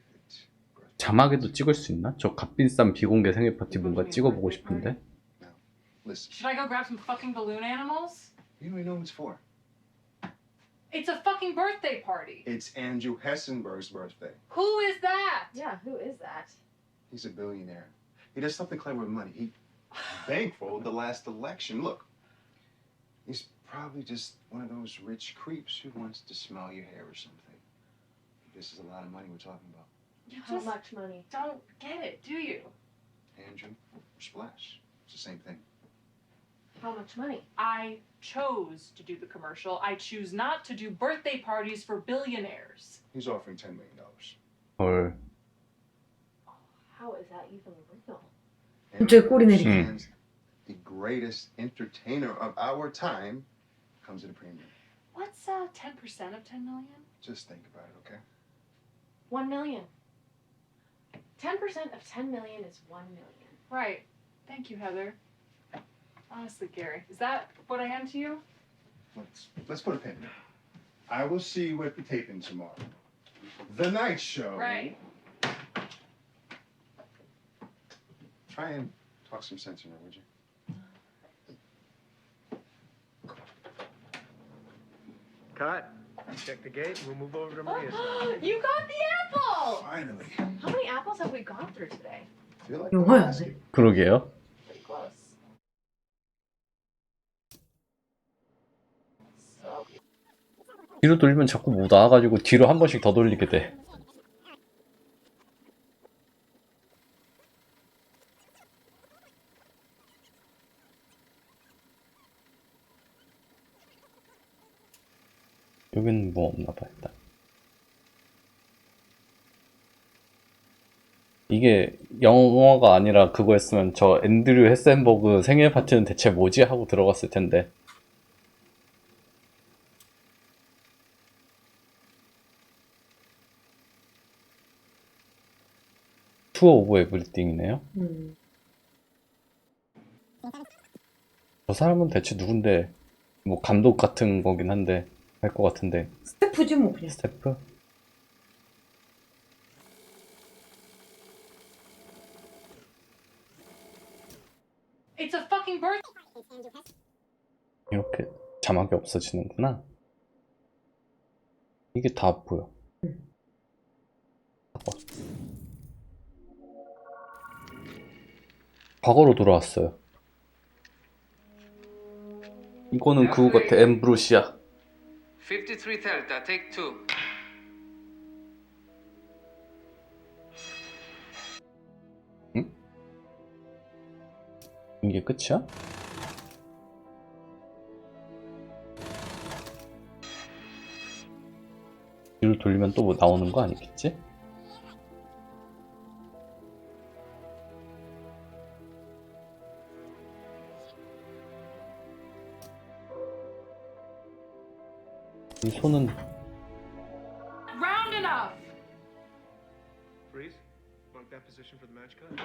자막에도 찍을 수 있나? 저 값비싼 비공개 생일 파티 뭔가 찍어보고 싶은데. Listen, Should I go grab some fucking balloon animals? you don't even know who it's for. It's a fucking birthday party. It's Andrew Hessenberg's birthday. Who is that? Yeah, who is that? He's a billionaire. He does something clever with money. He bankrolled the last election. Look, he's probably just one of those rich creeps who wants to smell your hair or something. This is a lot of money we're talking about. You How just much money? don't get it, do you? Andrew or Splash. It's the same thing. How much money? I chose to do the commercial. I choose not to do birthday parties for billionaires. He's offering $10 million. 헐. How is that even real? 갑자기 꼬리 내리기. And the greatest entertainer of our time comes at a premium. What's 10% of 10 million? Just think about it, okay? 1 million. 10% of 10 million is 1 million. Right. Thank you, Heather. Honestly, Gary, is that what I am to you? Let's put a pin in it. I will see you at the taping tomorrow. The night show. Right. Try and talk some sense in her, would you? Cut. Check the gate. We'll move over to Maria's side. You got the apple! Finally. How many apples have we gone through today? Feel like 영화야, 돼. 그러게요. Pretty close. 뒤로 돌리면 자꾸 못 나와가지고 뒤로 한 번씩 더 돌리게 돼. 여기는 뭐 없나봐. 일단 이게 영화가 아니라 그거였으면 저 앤드류 헤센버그 생일 파티는 대체 뭐지? 하고 들어갔을 텐데. 투어 오브 에브리띵이네요. 저 사람은 대체 누군데? 뭐 감독 같은 거긴 한데 할 것 같은데. 스태프지 뭐 그냥. 스태프? It's a fucking bird. 이렇게 자막이 없어지는구나. 이게 다 보여. 과거로 돌아왔어요. 이거는 그거 같아. 엠브로시아. 53 Delta, take 2. 응? 이게 끝이야? 뒤로 돌리면 또 뭐 나오는 거 아니겠지? 이 손은 Round enough. Freeze. Mark that position for the match cut.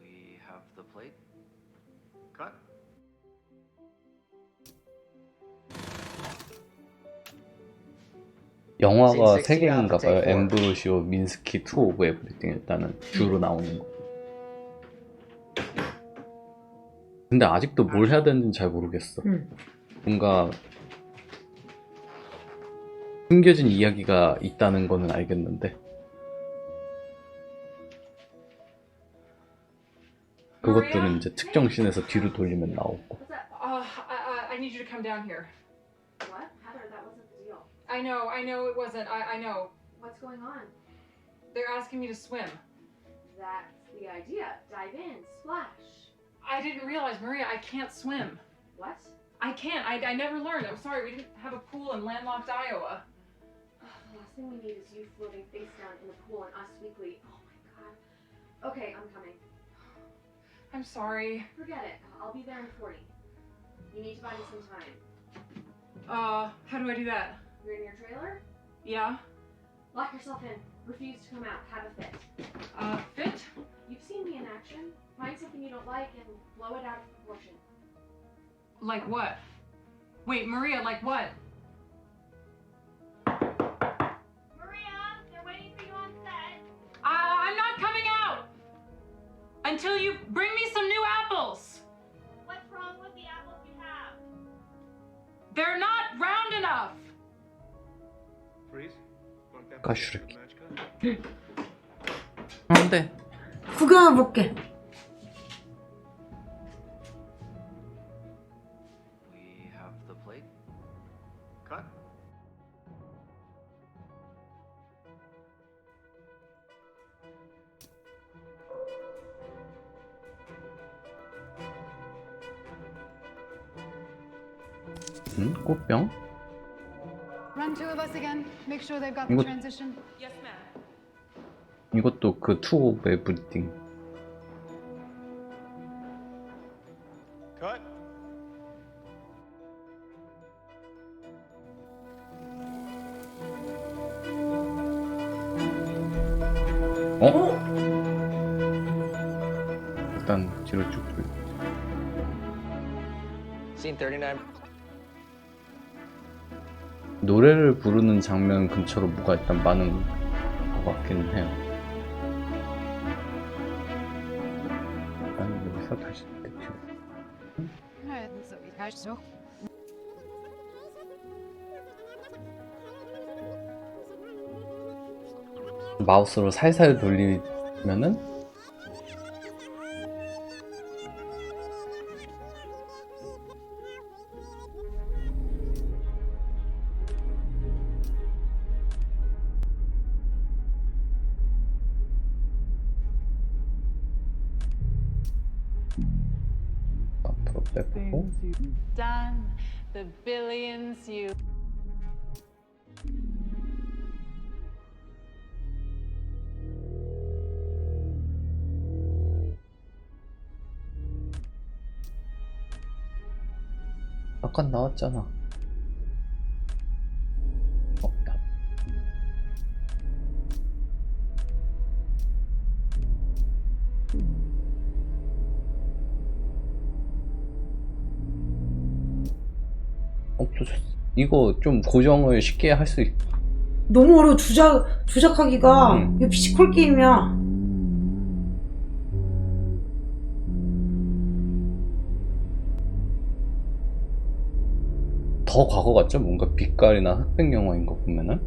We have the plate. Cut. 영화가 3개인가 봐요. 엠브로시오, 민스키, 투 오브 에브리띵. 일단은 주로 나오는 거. 근데 아직도 뭘 해야 되는지는 잘 모르겠어. 뭔가 숨겨진 이야기가 있다는 거는 알겠는데 그것들은 이제 특정 씬에서 뒤로 돌리면 나오고. I need you to come down here. What? Heather, that wasn't the deal. I know it wasn't. I know. What's going on? They're asking me to swim. That's the idea. Dive in, splash. I didn't realize, Maria, I can't swim. What? I can't. I never learned. I'm sorry, we didn't have a pool in landlocked Iowa. The last thing we need is you floating face down in the pool and us weekly. Oh my god. Okay, I'm coming. I'm sorry. Forget it. I'll be there in 40. You need to buy me some time. How do I do that? You're in your trailer? Yeah? Lock yourself in. Refuse to come out. Have a fit. Fit? You've seen me in action. Find something you don't like and blow it out of proportion. Like what? Wait, Maria, like what? Maria, they're waiting for you on set. I'm not coming out! Until you bring me some new apples! What's wrong with the apples you have? They're not round enough! Freeze. Mark that 가슈르기. position for the match cut. 안돼. 구경해볼게. We have the plate. Cut. 꽃병? Run on two of us again. Make sure they've got the 이거- transition. Yes, ma'am. 이것도 그 투 오브 에브리띵. Cut. 어? 일단 뒤로 쭉 돌려. Scene 39. 노래를 부르는 장면 근처로 뭐가 일단 많은 것 같기는 해요. 일단 여기서 다시 뒤로. 마우스로 살살 돌리면은 앞으로 빼고 Things you've done, the billions you. 아까 나왔잖아. 없다. 없어졌어. 이거 좀 고정을 쉽게 할 수 있. 너무 어려워. 조작하기가. 이거 피지컬 게임이야. 더 과거 같죠? 뭔가 빛깔이나 흑백 영화인 거 보면은.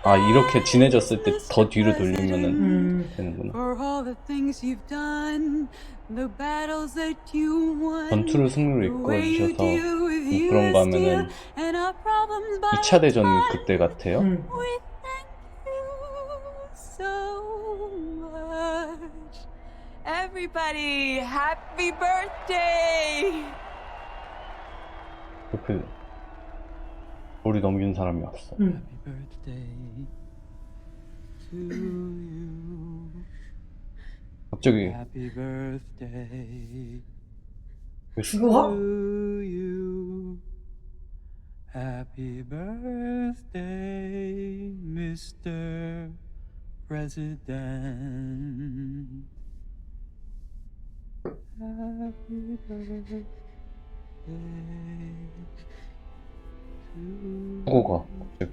아, 이렇게 진해졌을 때 더 뒤로 돌리면은 되는구나. 전투를 승리로 이끌어주셔서 뭐 그런 거 하면은 2차 대전 그때 같아요. Everybody, happy birthday! 옆에 우리 넘긴 사람이 왔어. Happy birthday to you. 갑자기 Happy birthday 죽어? to you. Happy birthday, Mr. President. Happy birthday to 그거가 갑자기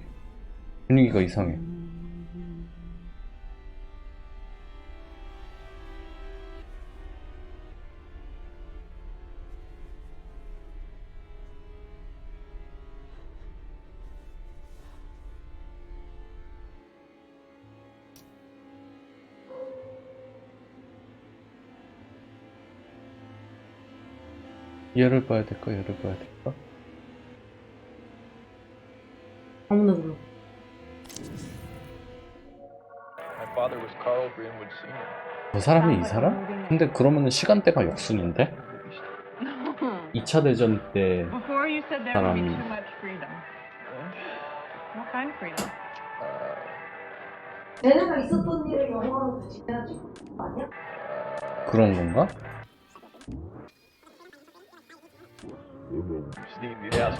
분위기가 이상해. 얘를 봐야 될까? 얘를 봐야 될까? 아무나 불러. My father was Carl Greenwood Sr. 저 사람이 이 사람? 근데 그러면은 시간대가 역순인데? 2차 대전 때 Before you said there would be 사람이 too much freedom. What kind of freedom? 얘네가 있었던 일을 영화로 다시 해야지. 아니야? 그런 건가? Yes.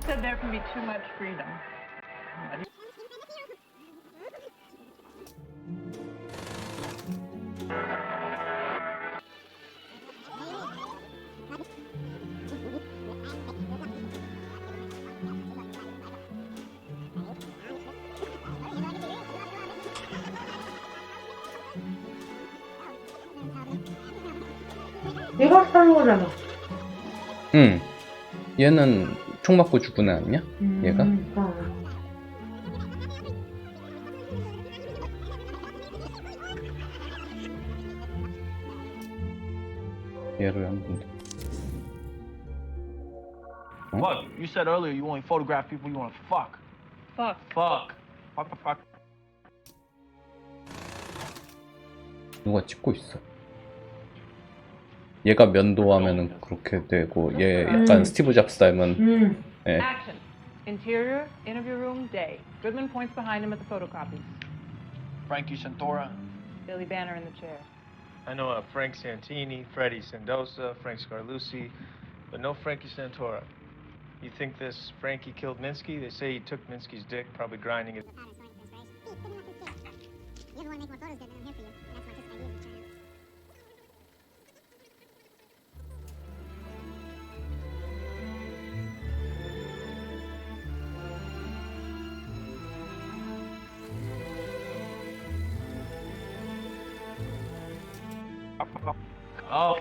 said there can be too much freedom. 얘가 사는 거잖아. 응. 얘는 총 맞고 죽은 애 아니야? 얘가? 얘를 한번 더. What? You said earlier you only photograph people you want to fuck. Fuck. Fuck. Fuck, fuck, fuck. 누가 찍고 있어. 얘가 면도하면은 그렇게 되고 얘 약간 스티브 잡스 닮은 예. Action. Interior, interview room, day. Goodman points behind him at the photocopies. Frankie Santora. Billy Banner in the chair. I know Frank Santini, Freddie Sendoza, Frank Scarlucci, but no Frankie Santora. You think this Frankie killed Minsky? They say he took Minsky's dick, probably grinding it. Oh.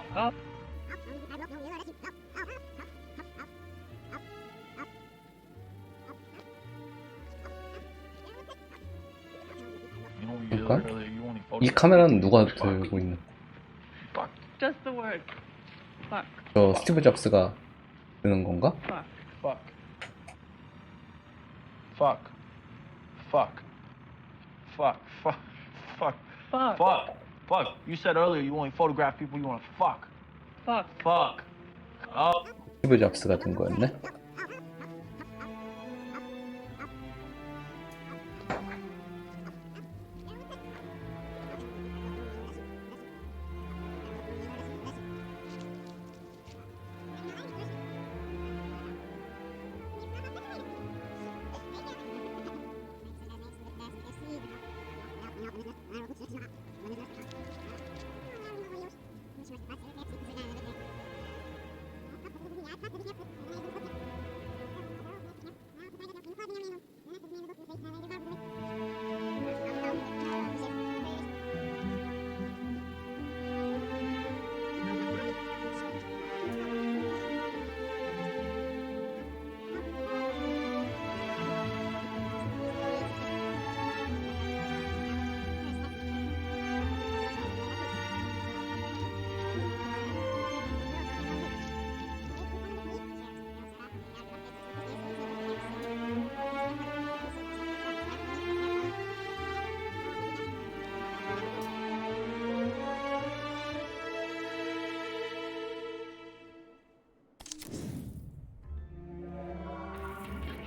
그러니까 이 카메라는 누가 들고 있는? Just the word. Fuck. 저 스티브 잡스가 드는 건가? Fuck. Fuck. Fuck. Fuck. Fuck. Fuck. Fuck. Fuck. Fuck. Fuck. You said earlier you only photograph people you want to fuck. Fuck. Fuck. Oh. 스티브 잡스가 든 거였네?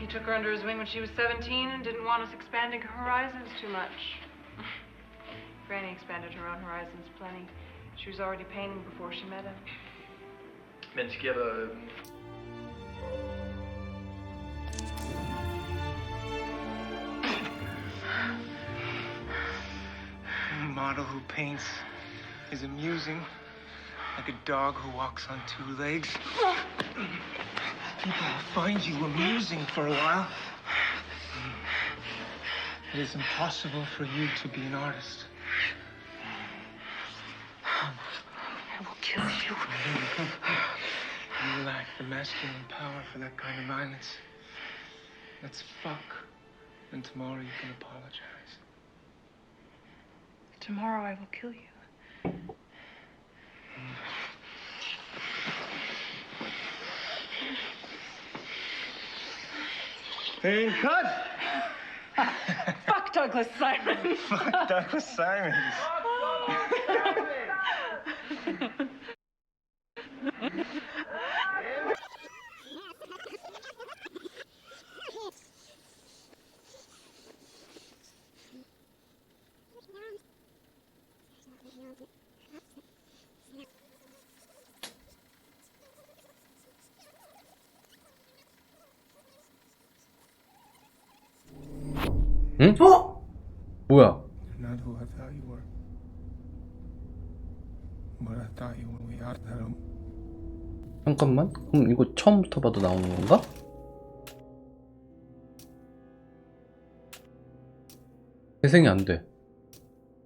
He took her under his wing when she was 17 and didn't want us expanding her horizons too much. Granny expanded her own horizons plenty. She was already painting before she met him. Minsky have a... Model who paints is amusing, like a dog who walks on two legs. People will find you amusing for a while. It is impossible for you to be an artist. I will kill you. You lack the masculine power for that kind of violence. Let's fuck, and tomorrow you can apologize. Tomorrow I will kill you. And cut! Fuck Douglas Simon. Fuck Douglas Simons. 응? 뭐야? Not who I thought you were. But I thought you when we out that 잠깐만. 그럼 이거 처음부터 봐도 나오는 건가? 재생이 안 돼.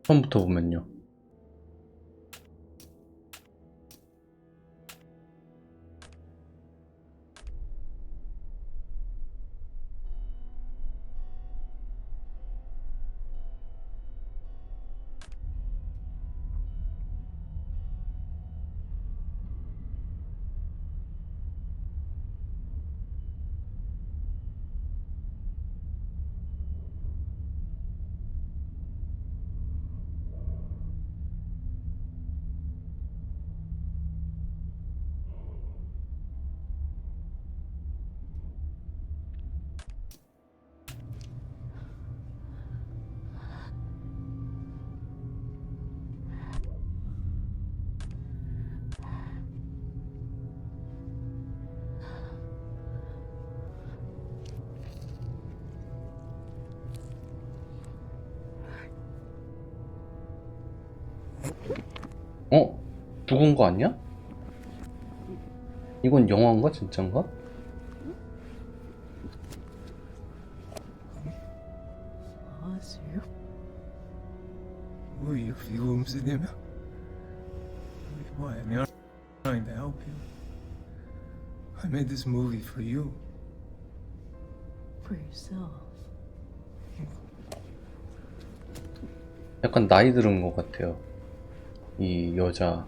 처음부터 보면요. 죽은 거 아니야? 이건 영화인가 진짜인가? Will you feel him sitting there? Why? I mean, I'm trying to help you. I made this movie for you. For yourself. 약간 나이 들은 것 같아요. 이 여자.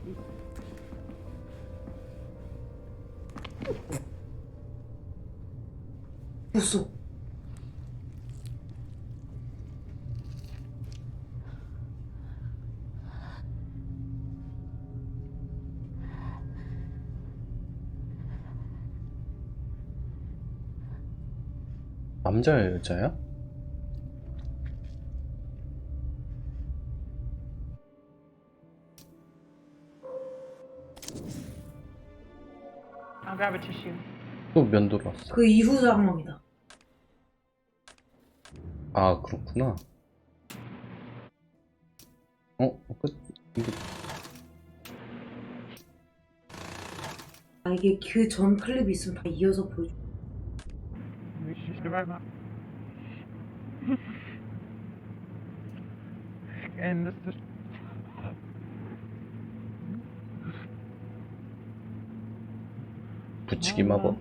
무서. 남자야 여자야? I'll grab a tissue. 또 면도로 왔어. 그 이후 장면이다. 아 그렇구나. 이게 아 이게 그 전 클립이 있으면 다 이어서 보여줘. 붙이기 마법.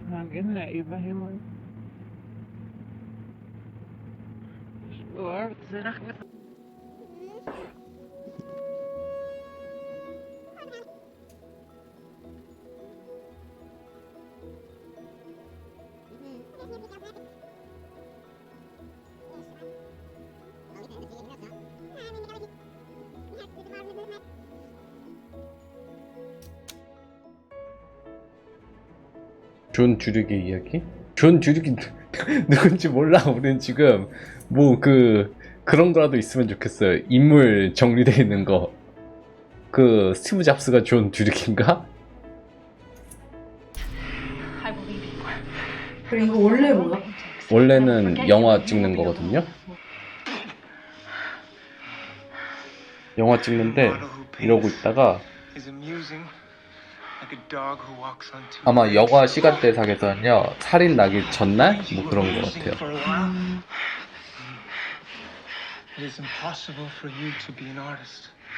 존 듀릭의 이야기? 존 듀릭이 누군지 몰라. 우린 지금 뭐 그런 거라도 있으면 좋겠어요. 인물 정리되어 있는 거. 그 스티브 잡스가 존 듀릭인가? 그래 이거 원래 뭐야? 원래는 영화 찍는 거거든요. 영화 찍는데 이러고 있다가 아마 여가 시간대상에서는요 살인 나기 전날 뭐 그런 거 같아요.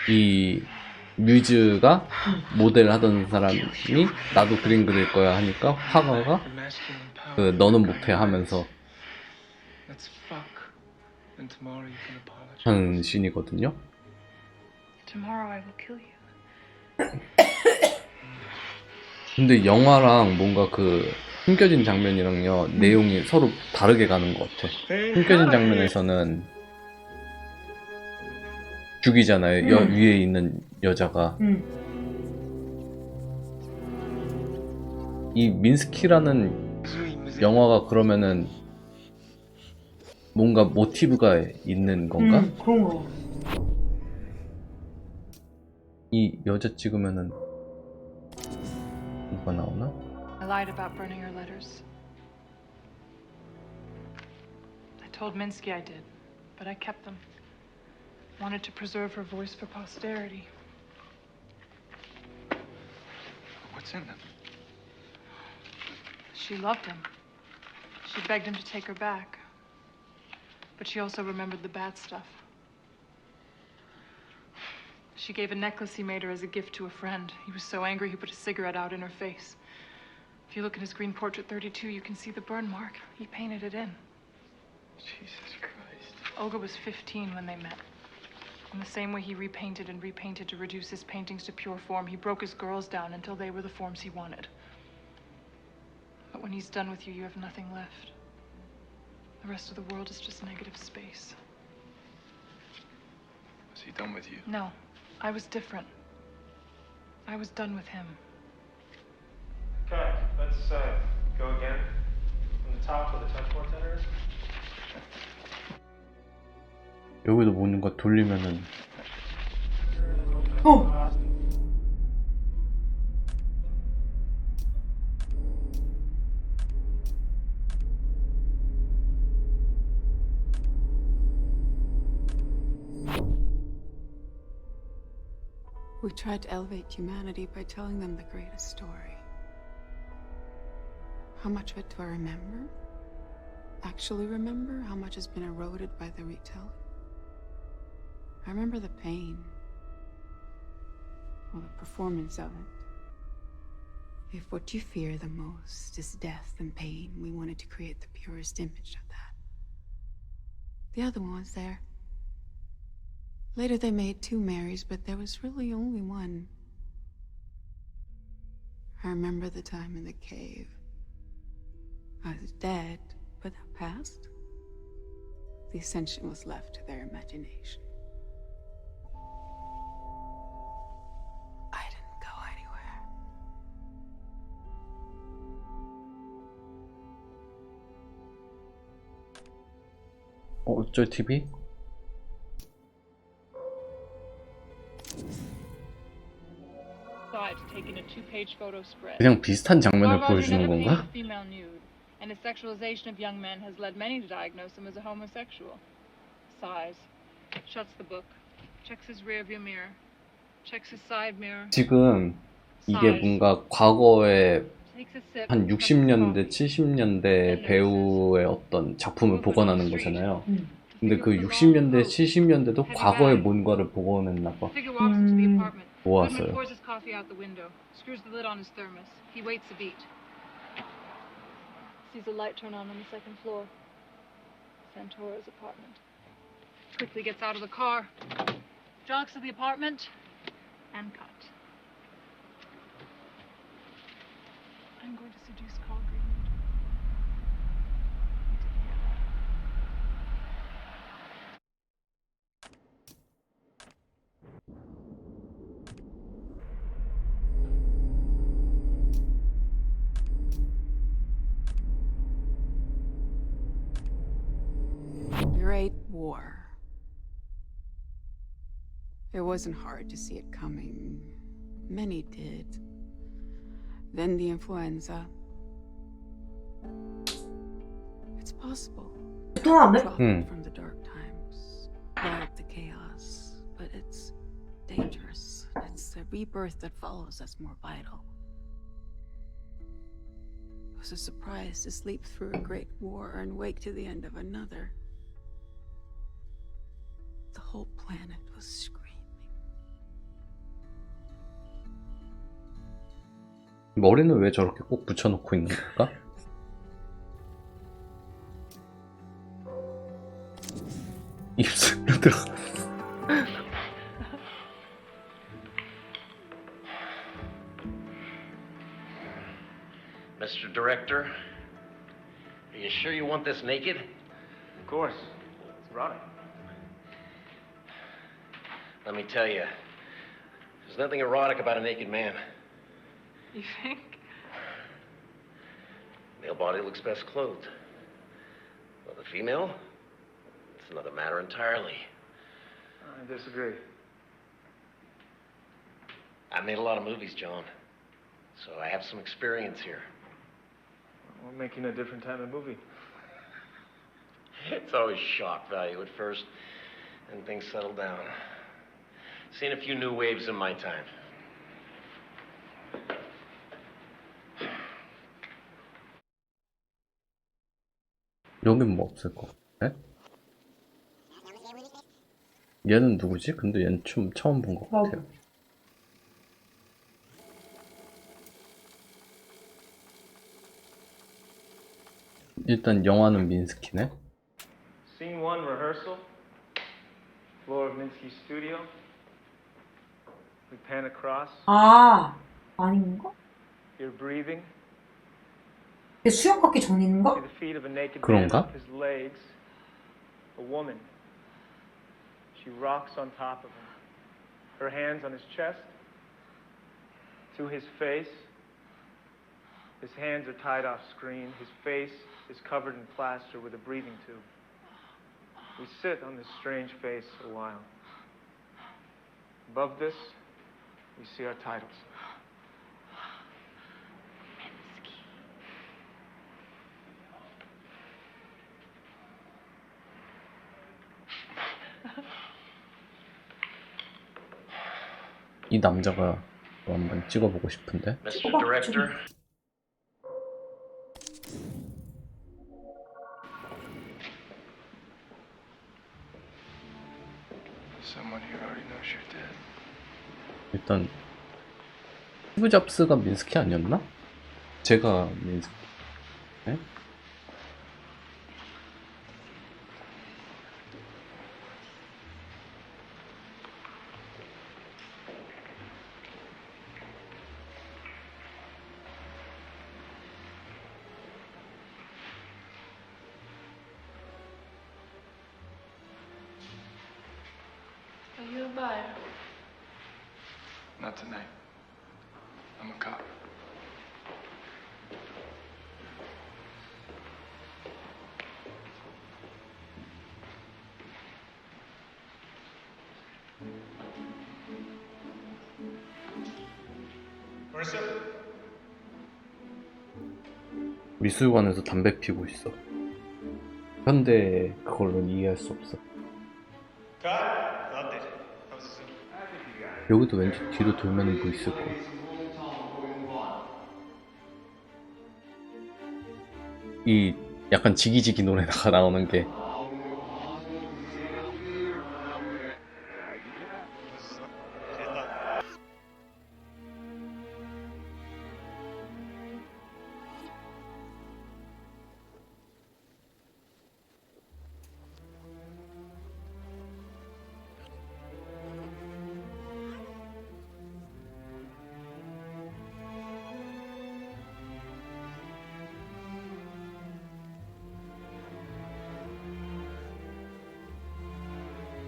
이 뮤즈가 모델 하던 사람이 나도 그림 그릴 거야 하니까 화가가 너는 못해 하면서 하는 씬이거든요. Tomorrow I will kill you. 근데 영화랑 뭔가 숨겨진 장면이랑요 내용이 서로 다르게 가는 것 같아. 숨겨진 장면에서는 죽이잖아요. 위에 있는 여자가. 이 민스키라는 영화가 그러면은 뭔가 모티브가 있는 건가? 그런 거. 이 여자 찍으면은 뭐가 나오나? I lied about burning your letters. I told Minsky I did. but I kept them. Wanted to preserve her voice for posterity. What's in them? She loved him. She begged him to take her back. But she also remembered the bad stuff. She gave a necklace he made her as a gift to a friend. He was so angry he put a cigarette out in her face. If you look at his green portrait 32, you can see the burn mark. He painted it in. Jesus Christ. Olga was 15 when they met. In the same way he repainted and repainted to reduce his paintings to pure form, he broke his girls down until they were the forms he wanted. But when he's done with you, you have nothing left. The rest of the world is just negative space. Was he done with you? No, I was different. I was done with him. Okay, let's go again. From the top to the touchboard center. 여기도 뭔가 돌리면은 We tried to elevate humanity by telling them the greatest story. How much of it do I remember? Actually remember? How much has been eroded by the retelling? I remember the pain. Or the performance of it. If what you fear the most is death and pain, we wanted to create the purest image of that. The other one was there. Later they made 2 Marys, but there was really only one. I remember the time in the cave. I was dead, but that passed. The ascension was left to their imagination. I didn't go anywhere. 저 TV? Taken a 2-page photo spread. 그냥 비슷한 장면을 보여주는 건가? Female nude, and his sexualization of young men has led many to diagnose him as a homosexual. Sighs, shuts the book, checks his rearview mirror, checks his side mirror. 지금 이게 뭔가 과거에 한 60년대, 70년대 배우의 어떤 작품을 복원하는 거잖아요. 근데 그 60년대, 70년대도 과거의 뭔가를 복원했나 봐. 모았어요. pours his coffee out the window, screws the lid on his thermos. He waits a beat. Sees a light turn on the 2nd floor. Santora's apartment. Quickly gets out of the car, jogs to the apartment, and cut. I'm going to seduce Carl Greenwood. Great War. It wasn't hard to see it coming. Many did. Then the influenza. It's possible. From the dark times, out the chaos, but it's dangerous. It's the rebirth that follows that's more vital. It was a surprise to sleep through a great war and wake to the end of another. The whole planet was screaming. 머리는 왜 저렇게 꼭 붙여놓고 있는 걸까? 입술로 들어. Mr. Director, are you sure you want this naked? Of course. It's erotic. Let me tell you, there's nothing erotic about a naked man. You think? Male body looks best clothed. Well, the female, it's another matter entirely. I disagree. I've made a lot of movies, John, so I have some experience here. We're making a different type of movie. It's always shock value at first, and things settle down. Seen a few new waves in my time. 여긴 뭐 없을 것 같아? 얘는 누구지? 근데 얘는 좀 처음 본 것 같아요. 일단 영화는 민스키네. Scene 1 rehearsal. Floor of Minsky's studio. We pan across. 아, 아닌가? You're breathing. 수영 갖기 전인가? See the feet of a naked man 그런가? up his legs. A woman. She rocks on top of him. Her hands on his chest. To his face. His hands are tied off screen. His face is covered in plaster with a breathing tube. We sit on this strange face a while. Above this, we see our titles. 이 남자가 한번 찍어보고 싶은데. Mr. Director. Someone here already knows you're dead. 일단 스티브 잡스가 민스키 아니었나? 제가 민스키. 네? Are you a buyer? Not tonight. I'm a cop. Marissa? 미술관에서 담배 피우고 있어. 현대 그걸로는 이해할 수 없어. 여기도 왠지 뒤로 돌면 뭐 있을 거야. 이 약간 지기지기 노래가 나오는 게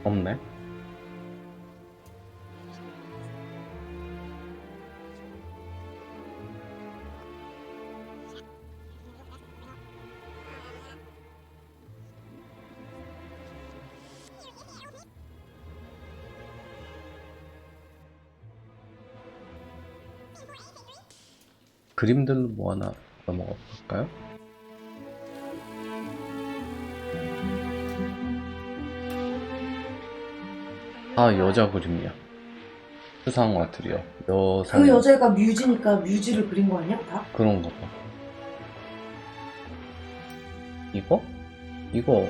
없네. 그림들로 뭐 하나 넘어가 볼까요? 아, 여자 그림이야. 수상화들이야. 여성. 그 여자가 뮤지니까 뮤지를 그린 거 아니야? 다? 그런가 봐. 이거? 이거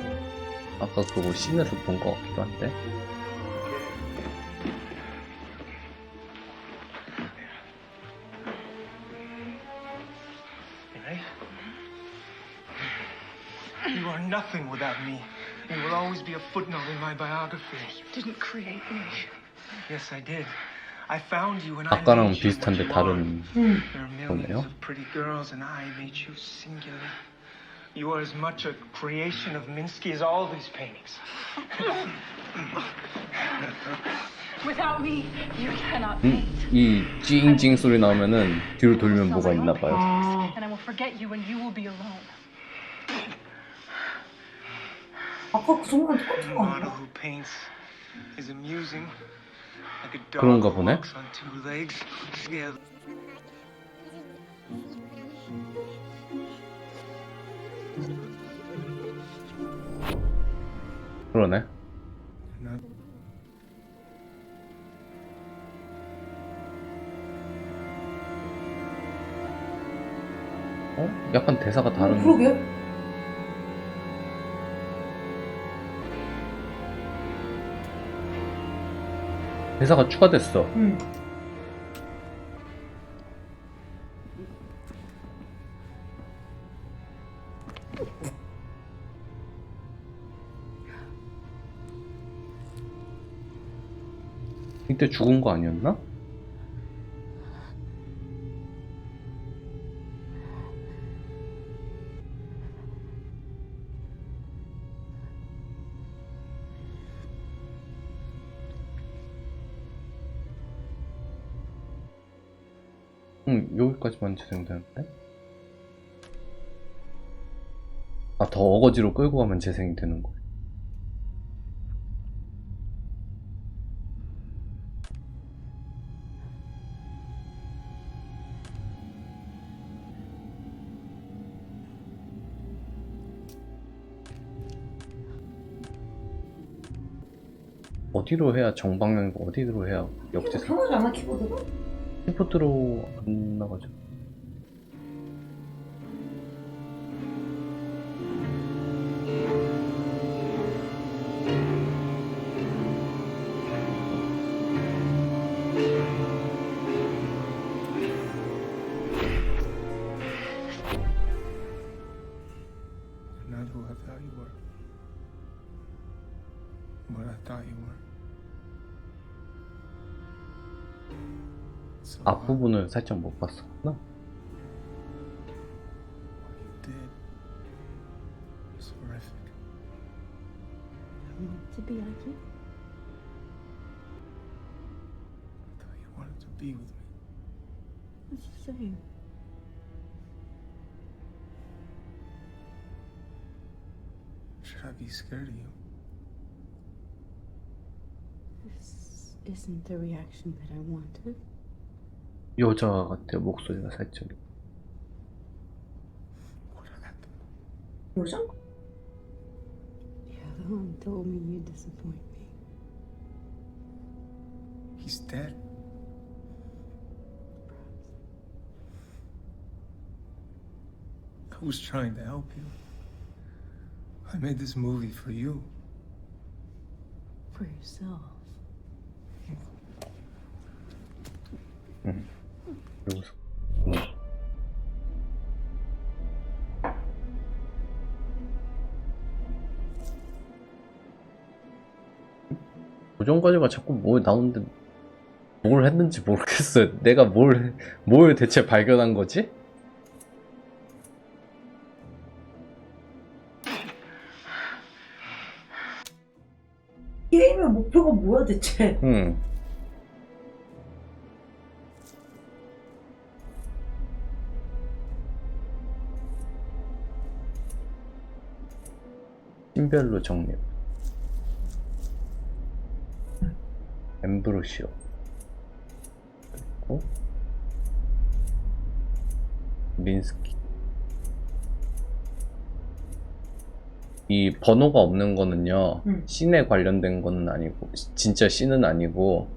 아까 그거 씬에서 본 거 같기도 한데. You are nothing without me. You will always be a footnote in my biography. You didn't create me. Yes, I did. I found you and I 아까랑 made you what 비슷한데 you 다른 are. There are millions 거네요. of pretty girls and I made you singular. You are as much a creation of Minsky as all these paintings. Without me, you cannot paint. 이 찡찡 소리 나오면은 뒤로 돌면 뭐가 있나 봐요. And I will forget you and you will be alone. 아까 그 정도는 똑같은 A 거 model 아니야? who paints is amusing, like a dog 그런가 who 보네. walks on two legs. Yeah. 그러네. 어? 약간 대사가 다른. 그러게. 대사가 추가됐어. 응. 이때 죽은 거 아니었나? 응, 여기까지만 재생되는데? 아, 더 어거지로 끌고 가면 재생이 되는 거야. 어디로 해야 정방향이고 어디로 해야 역재생? 편하지 않아 키보드가? 키보드로 안 나가죠. You're not who I thought you were. What I thought you were. So 앞부분을 살짝 못 봤었구나. what you did was horrific. I want to be like you. I thought you wanted to be with me. What you saying? Should I be scared of you? This isn't the reaction that I wanted. 여자 같아, 목소리가 살짝. 여자? Alan told me you'd disappoint me. He's dead. I was trying to help you. I made this movie for you. For yourself. 여기서. 고정까지가 자꾸 뭐 나오는데 뭘 했는지 모르겠어요. 내가 뭘 대체 발견한 거지? 게임의 목표가 뭐야 대체? 신별로 정립. 엠브로시오. 그리고 민스키. 이 번호가 없는 거는요, 씬에 관련된 거는 아니고, 진짜 씬은 아니고,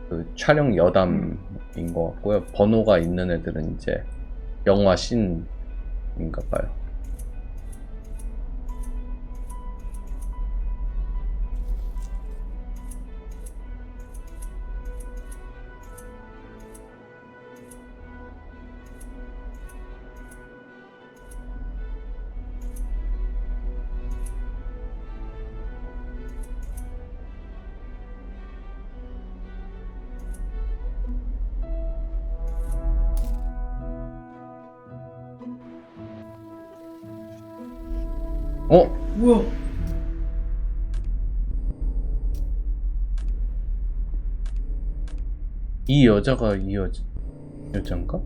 그 촬영 여담인 것 같고요. 번호가 있는 애들은 이제 영화 씬인가 봐요. 어? 뭐야? 이 여자가 여잔가?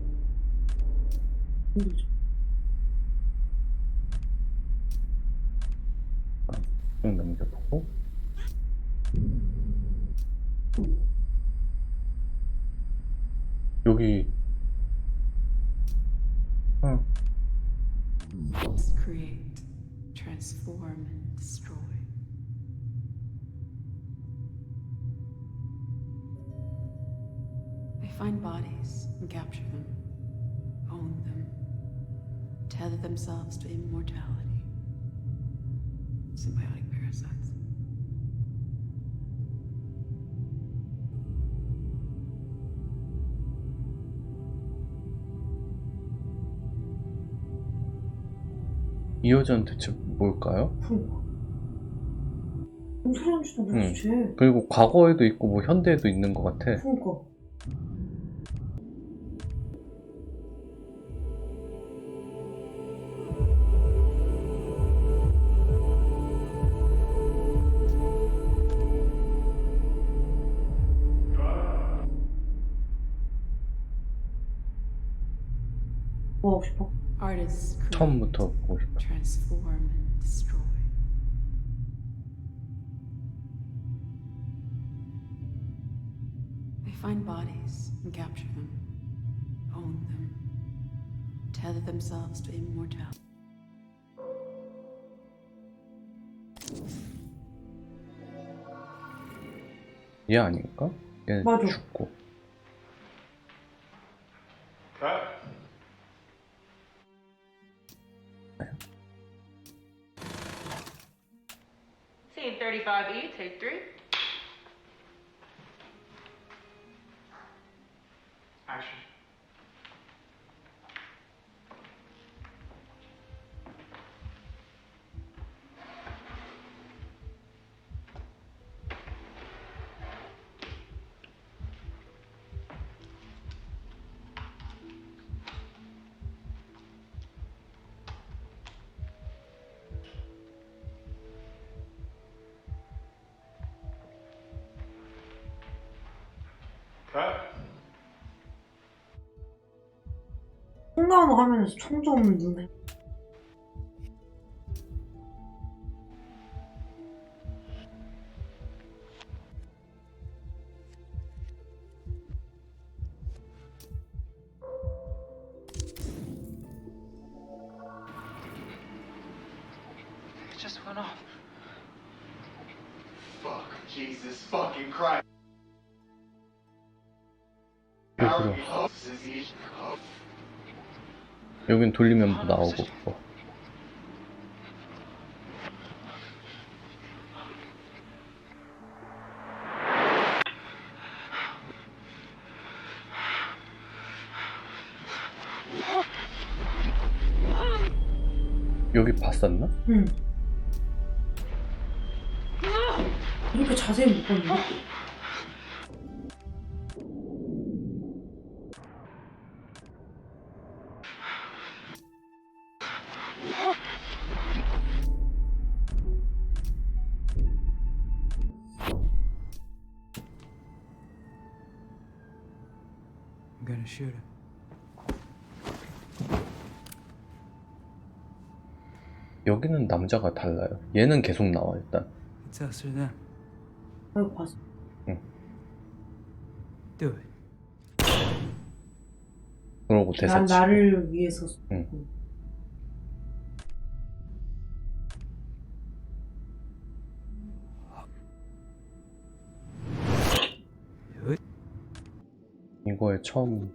좀 넘겨보고. 여기 Create, transform, and destroy. find bodies and capture them, own them, tether themselves to immortality. Symbiotic parasites. 이 여자는 대체 뭘까요? 뭔 소리인지도 모르지. 그리고 과거에도 있고 뭐 현대에도 있는 것 같아. 그러니까. 뭐 하고 싶어? Artists create, 처음부터 보고 싶어. transform, and destroy. They find bodies and capture them, own them, tether themselves to immortality. 얘 아닌가? 얘 맞아. 죽고. Scene 35E, take 3. Action. 총 나오는 화면에서 총 좀 눈에. It just went off. Fuck, Jesus fucking Christ. 여긴 돌리면 뭐 나오고. 여기 봤었나? 응. 이렇게 자세히 못 봤는데? I'm gonna shoot him. 여기는 남자가 달라요. 얘는 계속 나와 일단. It's us or them. 이거 봤어. 응. Do it. 그러고 대사 난 치고. 나를 위해서. 응. 이거에 처음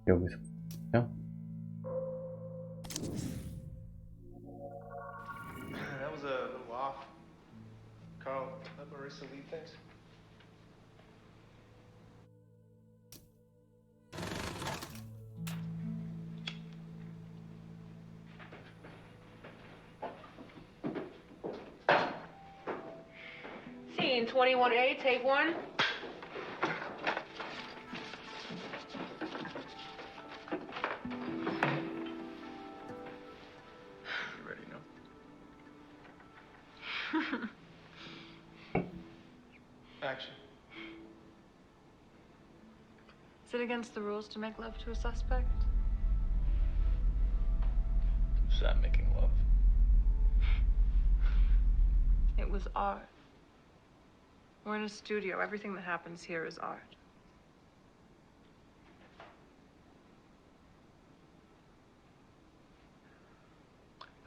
여기서 그냥 That was a little off. Carl, let Marissa lead things. Scene 21A, take 1. You ready now? Action. Is it against the rules to make love to a suspect? Is that making love? It was art. We're in a studio. Everything that happens here is art.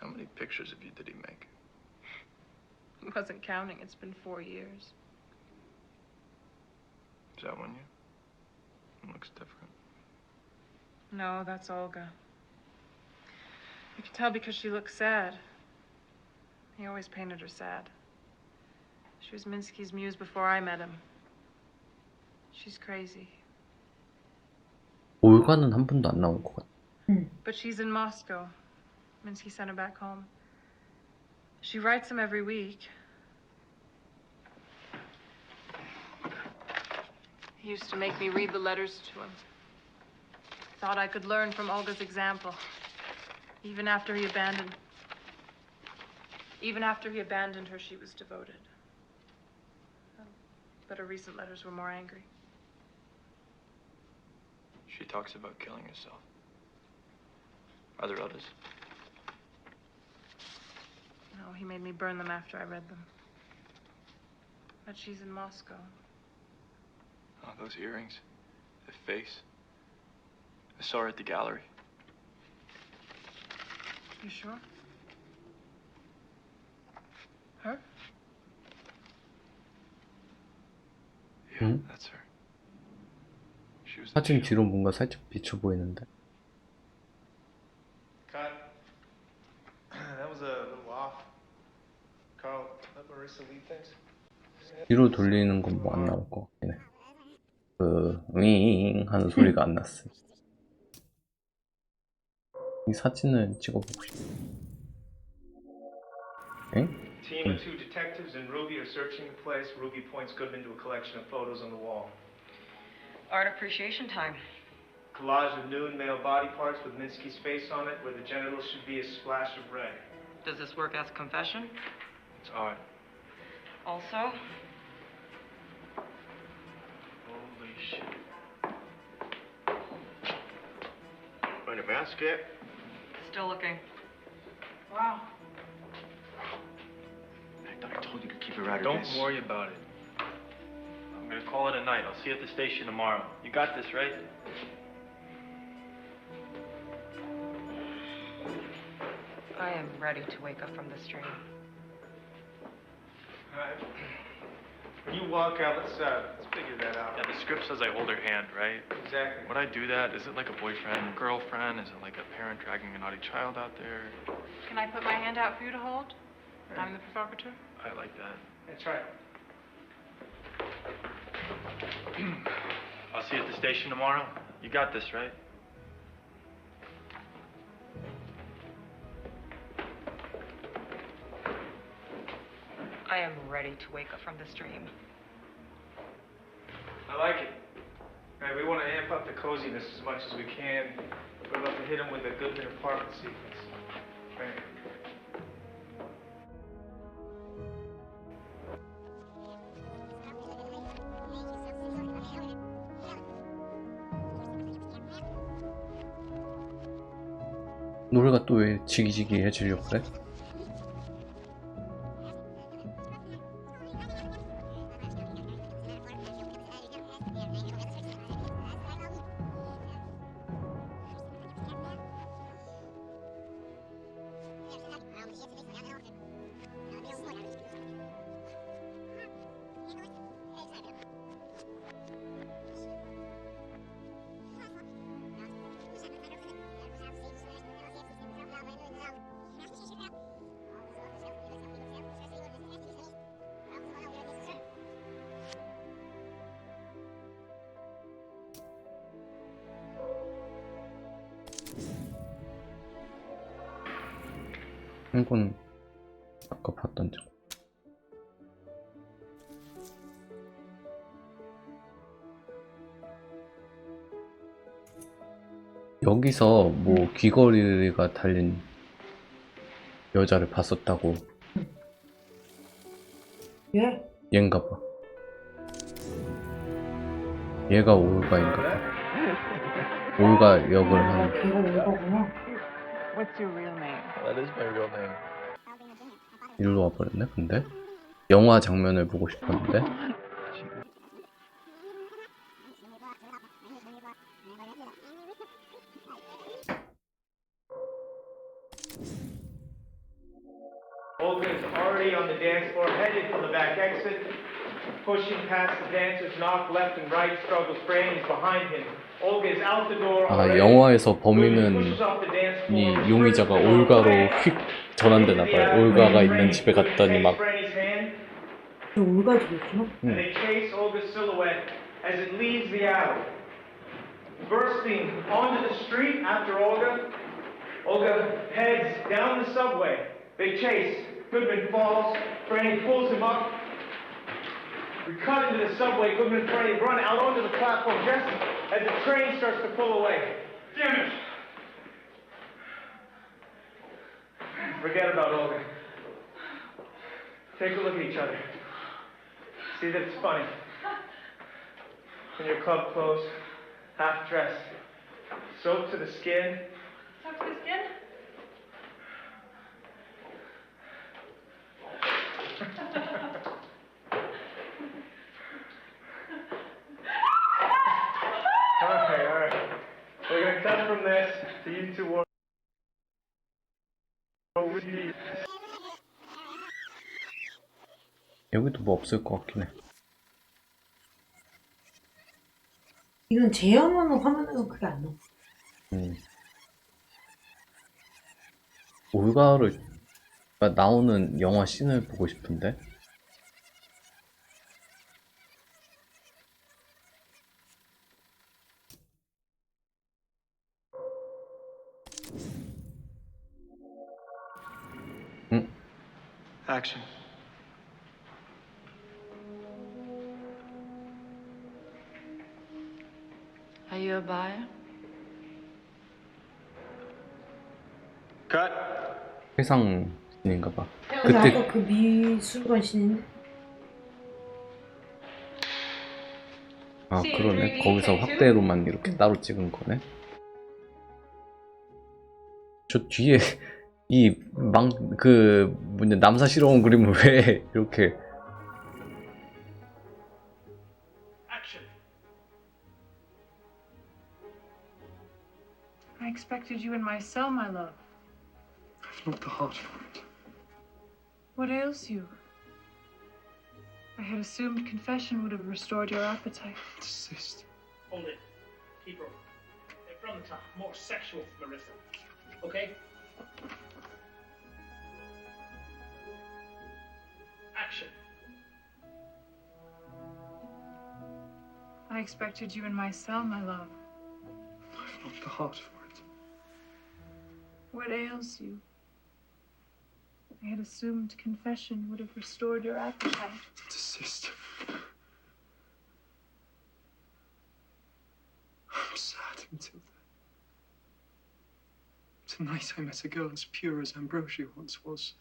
I'm many pictures of you did he make? He wasn't counting. It's been 4 years. Is that one you? It looks different. No, that's Olga. You can tell because she looks sad. He always painted her sad. She was Minsky's muse before I met him. She's crazy. 올가는 한 번도 안 나온 것 같아. But she's in Moscow. Minsky sent her back home. She writes him every week. He used to make me read the letters to him. Thought I could learn from Olga's example. Even after he abandoned her, she was devoted. But her recent letters were more angry. She talks about killing herself. Are there others? No, he made me burn them after I read them. But she's in Moscow. Oh, those earrings. The face. I saw her at the gallery. You sure? Her? 응? That's her. She was 사진 뒤로 뭔가 살짝 비쳐 보이는데. Cut. That was a little off. Carl, let Marissa lead things. 뒤로 돌리는 건 뭐 안 나올 것 같긴 해. 윙 하는 소리가 안 났어. 이 사진을 찍어보고 싶어. 엥? Team of 2 detectives and Ruby are searching the place. Ruby points Goodman to a collection of photos on the wall. Art appreciation time. Collage of nude male body parts with Minsky's face on it, where the genitals should be a splash of red. Does this work as confession? It's art. Also, Holy shit. Find a basket? still looking. Wow. I thought I told you to keep her out of Don't this. worry about it. I'm gonna call it a night. I'll see you at the station tomorrow. You got this, right? I am ready to wake up from this dream. Alright. When you walk out, let's figure that out. Yeah, the script says I hold her hand, right? Exactly. Would I do that? Is it like a boyfriend, girlfriend? Is it like a parent dragging a naughty child out there? Can I put my hand out for you to hold? I'm the provocateur. I like that. That's right. I'll see you at the station tomorrow. You got this, right? I am ready to wake up from this dream. I like it. All right, we want to amp up the coziness as much as we can. We're about to hit him with a Goodman apartment sequence. Right. 노래가 또 왜 지기지기해지려고 그래? 이건 아까 봤던 적. 여기서 뭐 귀걸이가 달린 여자를 봤었다고. 예? 얘인가 봐. 얘가 올가인가 봐. 올가 역을 하는. 걔가 올거구나. What's your real name? That is my real name. 일로 와버렸네. 근데 영화 장면을 보고 싶었는데. Olga is already on the dance floor, headed for the back exit. Pushing past the dancers, knock left and right, struggles. Franny is behind him. Olga is out the door already. 영화에서 범인은 이 용의자가 올가로 휙 전환되나봐요. 올가가 있는 집에 갔더니 막 올가 집이었구나? And they chase Olga's silhouette as it leaves the alley. Bursting onto the street after Olga, Olga heads down the subway. They chase. Goodman falls. Franny pulls him up. We cut into the subway. Goodman and Franny run out onto the platform just as the train starts to pull away. Damn it! Forget about Olga. Take a look at each other. See that it's funny. In your club clothes, half dressed, soap to the skin. Soap to the skin? All right. We're gonna cut from this to you two war. 여기도 뭐 없을 것 같긴 해. 이건 재현하는 화면에서 그게 안 나와. 올가를 나오는 영화 씬을 보고 싶은데. Action. Are you a buyer? Cut. 회상 씬인가봐. 근데 아까 그 미술관 씬인데? 아 그러네. 거기서 확대로만 이렇게 따로 찍은 거네. 저 뒤에 이 남사스러운 그림을 왜 이렇게 I expected you in my cell, my love. I've not the heart for it. What ails you? I had assumed confession would have restored your appetite. Desist. Hold it. Keep her. From the top. More sexual, Marissa. Okay? Action. I expected you in my cell, my love. I've not the heart for it. What ails you? I had assumed confession would have restored your appetite. Desist. I'm sad until then. Tonight I met a girl as pure as Ambrosia once was.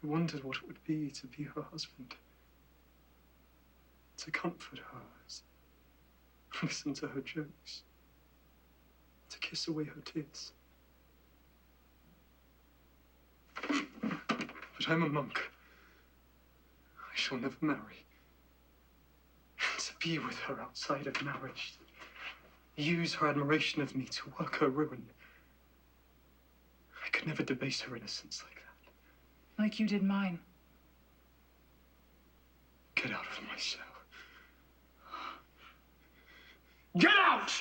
I wondered what it would be to be her husband. To comfort her, listen to her jokes. To kiss away her tears. But I'm a monk. I shall never marry. To be with her outside of marriage. Use her admiration of me to work her ruin. I could never debase her innocence like that. Like you did mine. Get out of my cell. Get out!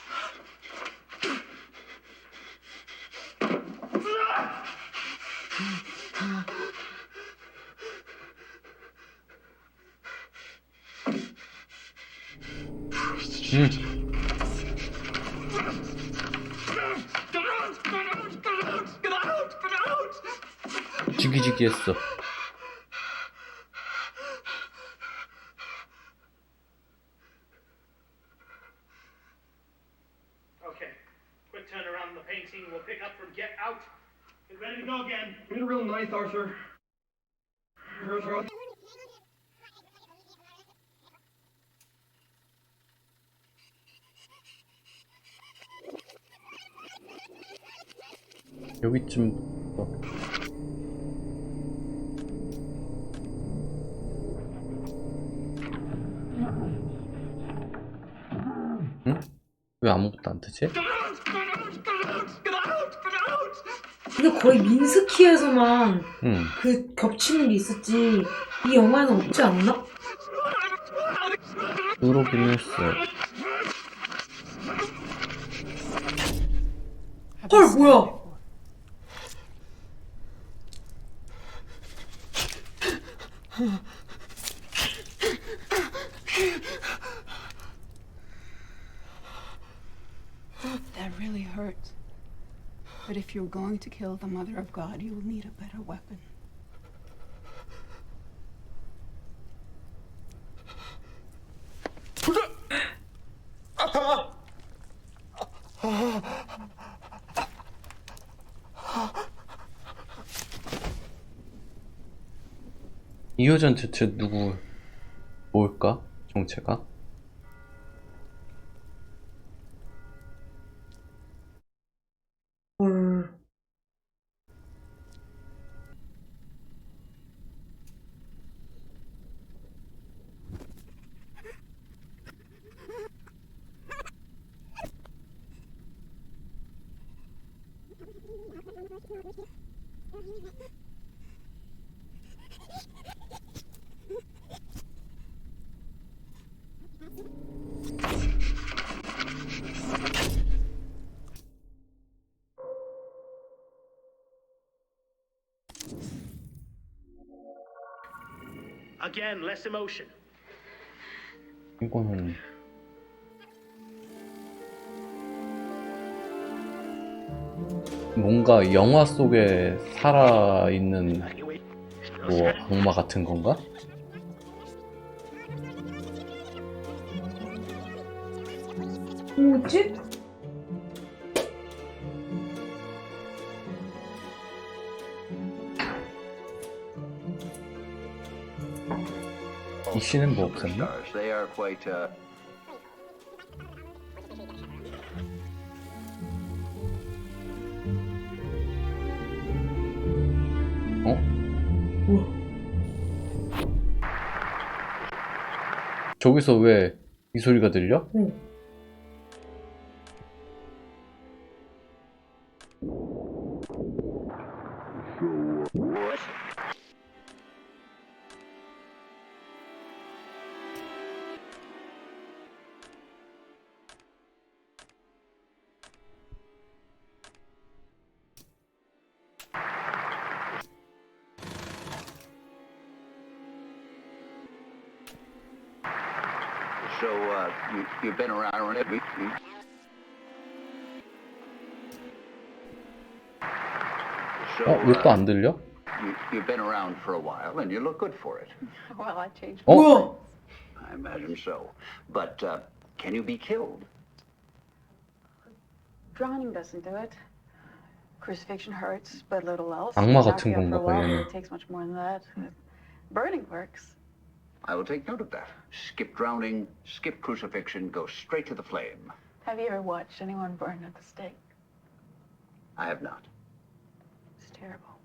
Prostitute. 지기지기했어. Okay. Quick turn around the painting. We'll pick up from Get Out. Get ready to go again. Need a real knife, Arthur. 여기쯤 응? 왜 아무것도 안 뜨지? 근데 거의 민스키에서만 응. 그 겹치는 게 있었지. 이 영화에는 없지 않나? 그러긴 했어. 헐, 뭐야? That really hurts. But if you're going to kill the Mother of God, you will need a better weapon. 이 여자는 대체 뭘까? 정체가? 헐. Again, less emotion. 이거는 뭔가 영화 속에 살아있는 뭐 악마 같은 건가? 뭐지? 이 씨는 뭐 없었나? They are quite 저기서 왜 이 소리가 들려? 응. So you've been around it. 왜 또 안 들려? You've been around for a while, and you look good for it. Well, I changed. 어? I imagine so. But can you be killed? Drowning doesn't do it. Crucifixion hurts, but little else. 악마 같은 Knocking 건가 out for a 봐, while, 얘는. It takes much more than that. Burning works. I will take note of that. Skip drowning, skip crucifixion, go straight to the flame. Have you ever watched anyone burn at the stake? I have not. It's terrible.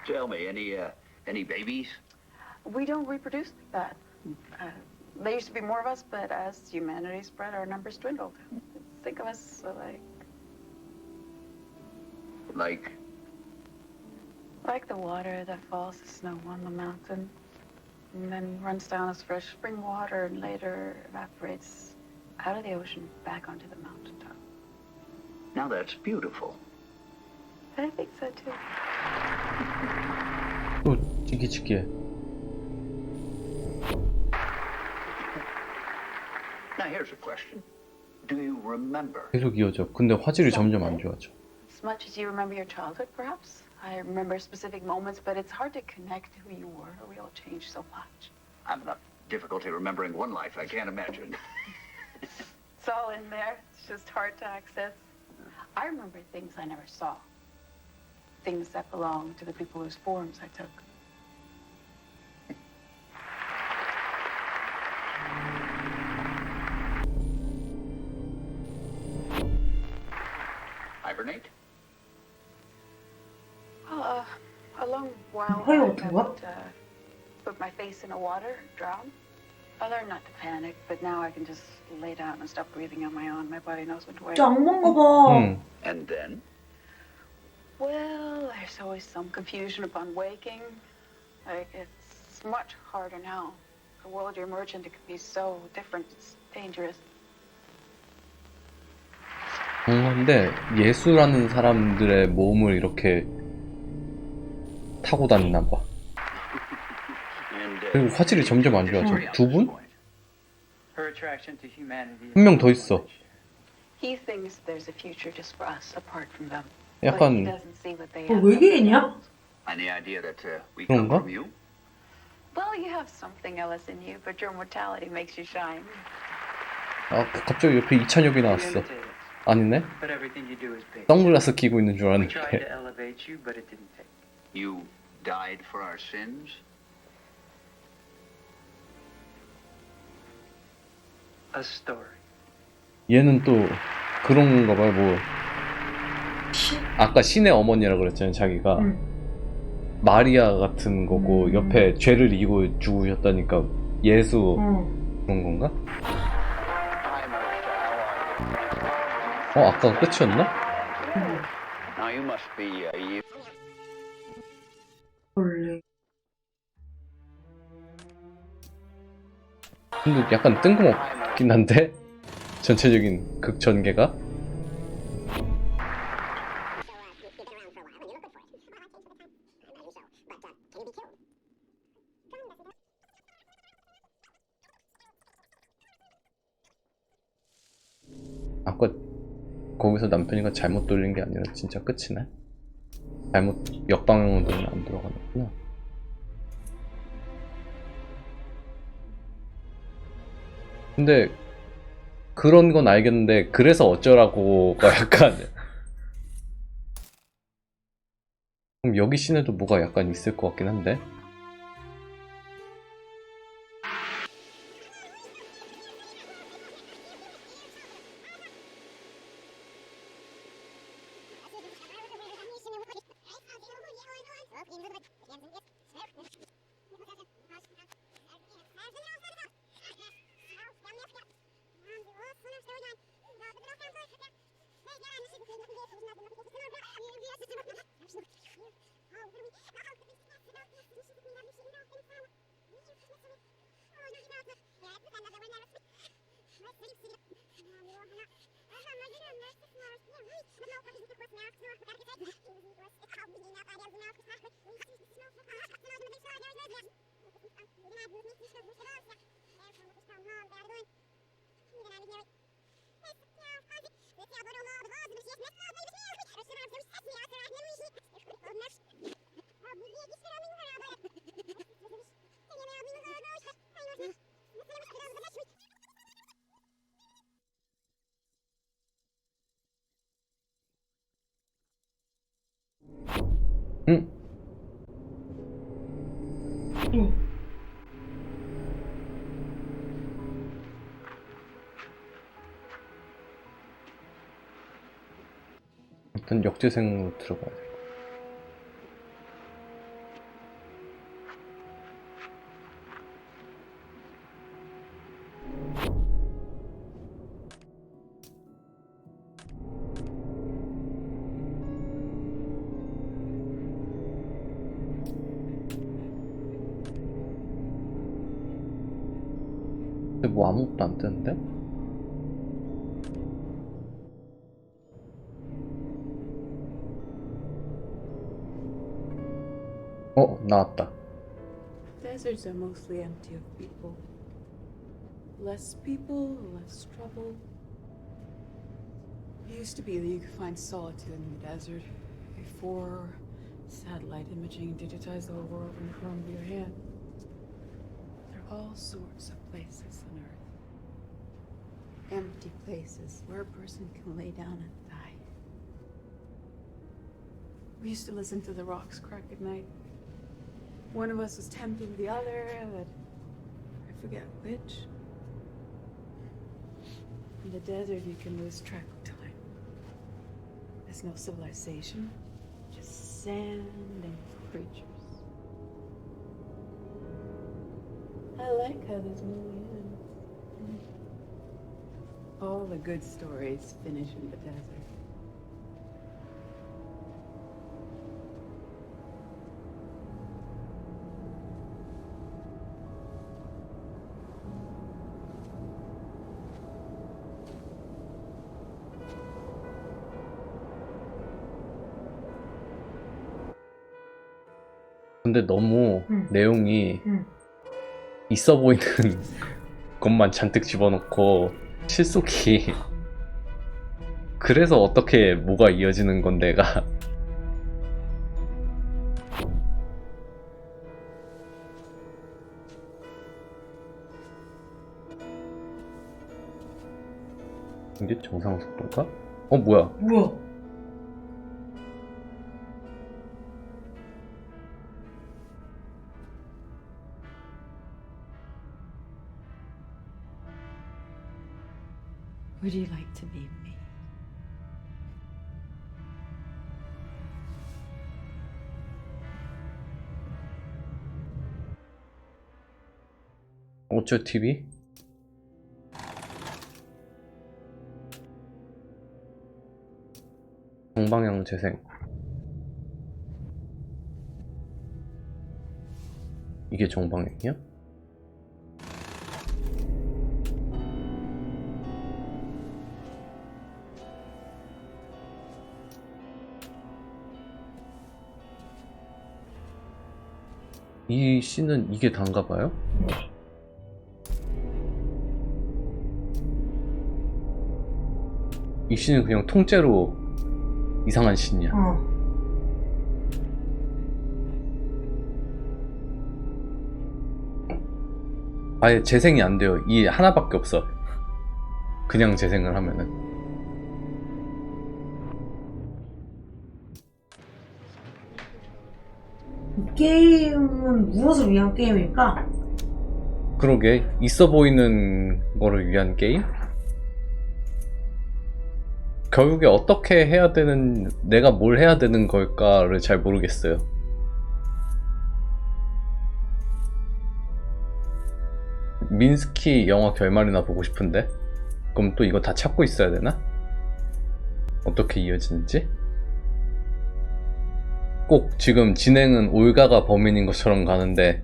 Tell me, any babies? We don't reproduce like that. There used to be more of us, but as humanity spread, our numbers dwindled. Think of us like the water that falls as snow on the mountain, and then runs down as fresh spring water, and later evaporates out of the ocean back onto the mountaintop. Now that's beautiful. I think so too. 또 찌기찌기해. Now here's a question. Do you remember? 계속 이어져. 근데 화질이 점점 안 좋아져. As much as you remember your childhood, perhaps? I remember specific moments, but it's hard to connect who you were. We all changed so much. I'm enough difficulty remembering one life, I can't imagine. It's all in there. It's just hard to access. I remember things I never saw. Things that belong to the people whose forms I took. Hibernate? Well, a long while Hey, back, I what? would put my face in the water, drown. I learned not to panic, but now I can just lay down and stop breathing on my own. My body knows when to wake. 진짜 악몽가 봐. And then? Well, there's always some confusion upon waking. Like, it's much harder now. The world you're emerging into can be so different. It's dangerous. 근데 예수라는 사람들의 몸을 이렇게 타고 다니나 봐. 그리고 화질이 점점 안 좋아져. 두 분? 한 명 더 있어. He thinks there's a future just for us apart from them. 약간 외계인이야? Any idea that we come 그런가? from you? Well, you have something else in you, but your mortality makes you shine. 아, 갑자기 옆에 이찬혁이 나왔어. 아니네? 선글라스 끼고 있는 줄 알았는데. You died for our sins? A story. 얘는 또 그런 건가 봐요. 뭐 아까 신의 어머니라 그랬잖아요. 자기가 마리아 같은 거고 옆에 죄를 이고 죽으셨다니까 예수 그런 건가? 아까가 끝이었나? Now you must be 원래. 근데 약간 뜬금없긴 한데? 전체적인 극 전개가? 아까 거기서 남편이가 잘못 돌린 게 아니라 진짜 끝이네? 잘못 역방향으로 돌면 안 돌아가는구나. 근데 그런 건 알겠는데 그래서 어쩌라고가 약간 그럼 여기 씬에도 뭐가 약간 있을 것 같긴 한데. 일단 역재생으로 들어가야 돼. 근데 뭐 아무것도 안 뜨는데? 나왔다. Deserts are mostly empty of people. Less people, less trouble. It used to be that you could find solitude in the desert before satellite imaging digitized the whole world in the palm of your hand. There are all sorts of places on Earth. Empty places where a person can lay down and die. We used to listen to the rocks crack at night. One of us was tempting the other, but I forget which. In the desert, you can lose track of time. There's no civilization, just sand and creatures. I like how this movie ends. All the good stories finish in the desert. 근데 너무 내용이 있어 보이는 것만 잔뜩 집어넣고 실속이 그래서 어떻게 뭐가 이어지는 건데가 이게 정상 속도인가? 뭐야? 뭐야? Would you like to meet me? 어쩌 TV? 정방향 재생. 이게 정방향이야? 이 씬은 이게 단가봐요? 이 씬은 그냥 통째로 이상한 씬이야. 아예 재생이 안 돼요. 이 하나밖에 없어. 그냥 재생을 하면은. 이 게임은 무엇을 위한 게임일까? 그러게, 있어 보이는 거를 위한 게임? 결국에 어떻게 해야 되는, 내가 뭘 해야 되는 걸까를 잘 모르겠어요. 민스키 영화 결말이나 보고 싶은데? 그럼 또 이거 다 찾고 있어야 되나? 어떻게 이어지는지? 꼭 지금 진행은 올가가 범인인 것처럼 가는데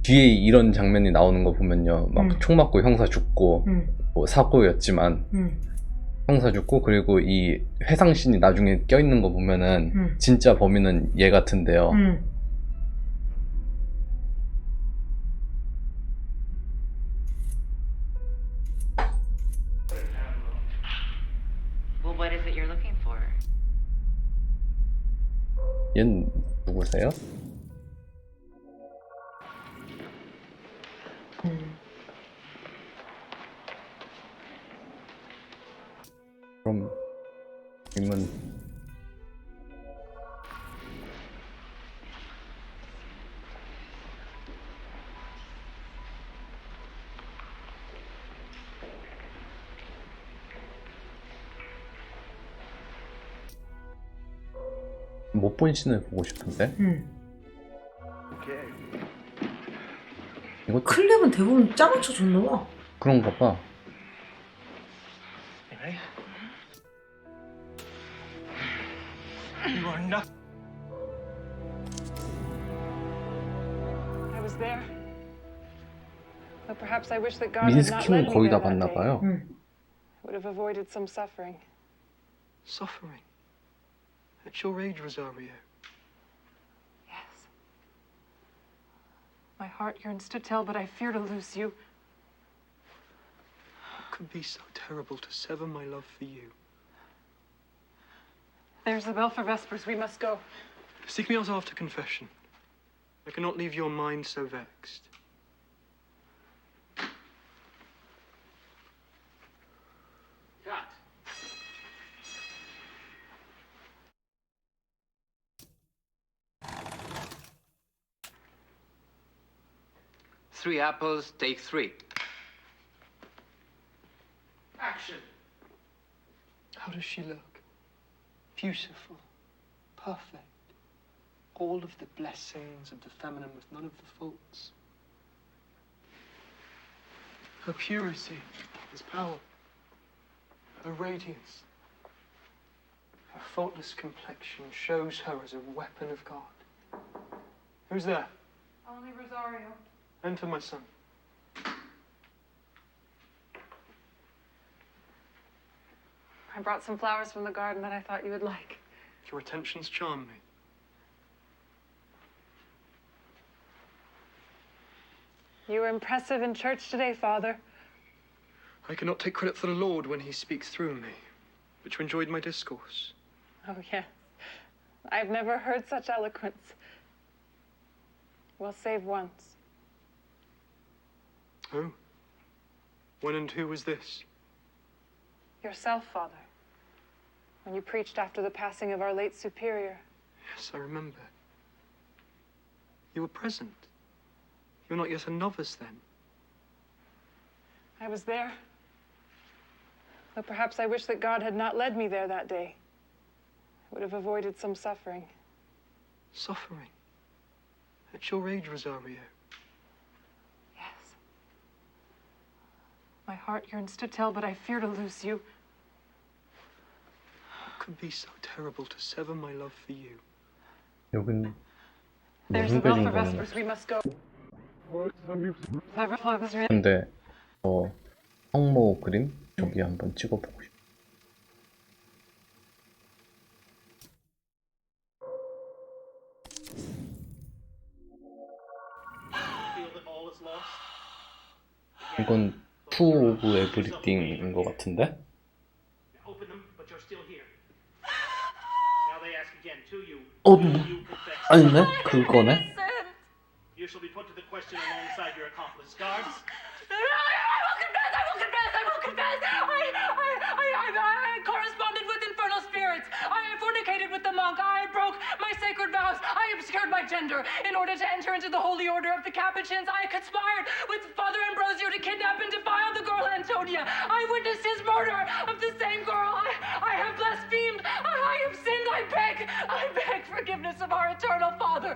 뒤에 이런 장면이 나오는 거 보면요, 막 총 맞고 형사 죽고 뭐 사고였지만 형사 죽고, 그리고 이 회상신이 나중에 껴있는 거 보면은 진짜 범인은 얘 같은데요. Well, what is it you're looking for? 얜 누구세요? 그럼 님은 못 본 씬을 보고 싶은데? 이거 클립은 대부분 짜맞춰 줬나봐. 그런가 봐. You are not. I was there. But perhaps I wish that God had not led 민스키는 me 거의 there 다 that 봤나 day. 봐요. Would have avoided some suffering. Suffering? At your age, Rosario. Yes. My heart yearns to tell, but I fear to lose you. What could be so terrible to sever my love for you? There's the bell for Vespers. We must go. Seek me out after confession. I cannot leave your mind so vexed. Cut. Three apples, take three. Action. How does she look? Beautiful. Perfect. all of the blessings of the feminine with none of the faults. Her purity is power. Her radiance, her faultless complexion shows her as a weapon of God. Who's there? Only Rosario. Enter, my son. I brought some flowers from the garden that I thought you would like. Your attentions charm me. You were impressive in church today, Father. I cannot take credit for the Lord when he speaks through me, but you enjoyed my discourse. Oh, yes. I've never heard such eloquence. Well, save once. Oh? When and who was this? Yourself, Father. When you preached after the passing of our late superior. Yes, I remember. You were present. You're not yet a novice, then. I was there. Though perhaps I wish that God had not led me there that day. I would have avoided some suffering. Suffering? At your age, Rosario? Yes. My heart yearns to tell, but I fear to lose you. What could be so terrible to sever my love for you? 여긴 There's 무슨 a bell 배린 for 거는 vespers. We must go. Clever flowers. 근데 성모 그림 저기 한번 찍어보고 싶어. 이건 투 오브 에브리띵인 것 같은데? 아니네? 그거네? You shall be put to the question alongside your accomplice guards. I corresponded with infernal spirits. I fornicated with the monk. I broke my sacred vows. I obscured my gender in order to enter into the holy order of the Capuchins. I conspired with Father Ambrosio to kidnap and defile the girl Antonia. I witnessed his murder of the same girl. I have blasphemed. I have sinned. I beg forgiveness of our eternal Father.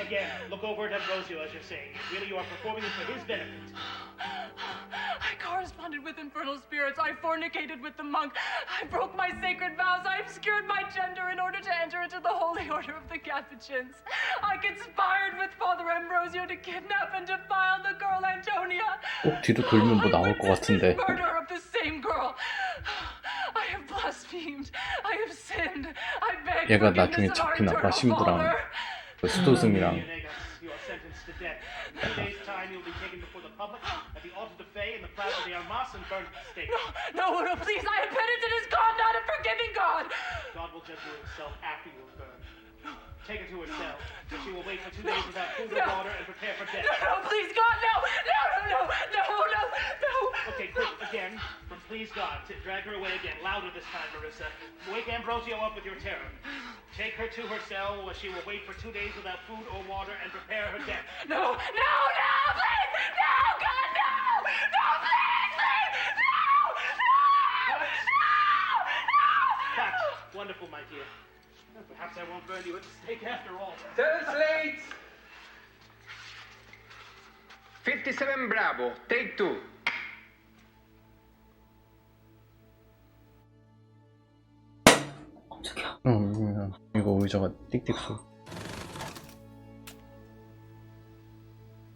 Again, look over at Ambrosio as you're saying. Really, you are performing it for his benefit. I corresponded with infernal spirits. I fornicated with the monk. I broke my sacred vows. I obscured my gender in order to enter into the holy order of the Capuchins. I conspired with Father Ambrosio to kidnap and defile the girl Antonia. 꼭 뒤로 돌면 뭐 나올 것 같은데. Murder of the same girl. I have blasphemed. I have sinned. I beg 얘가 forgiveness 나중에 of our 잡힌 아빠 eternal 신부랑 Father. 그 수도승이랑 You are sentenced to death. In 2 days' time, you'll be taken before the public at the altar de fe in the Place de Armas and burned at the stake. No, please, I have penitent as God, not a forgiving God. God will judge you himself after you are burned. Take her to her cell, but she will wait for 2 days without food or water and prepare for death. No, please, God, no. Okay, quick, again. From please God, to drag her away again. Louder this time, Marissa. Wake Ambrosio up with your terror. Take her to her cell where she will wait for 2 days without food or water and prepare her death. No, please! No, God, no! No, please! No! Cut. Wonderful, my dear. Perhaps I won't burn you at the stake after all. Translate! 57 Bravo, take 2. 이거 의자가 띡띡 소리.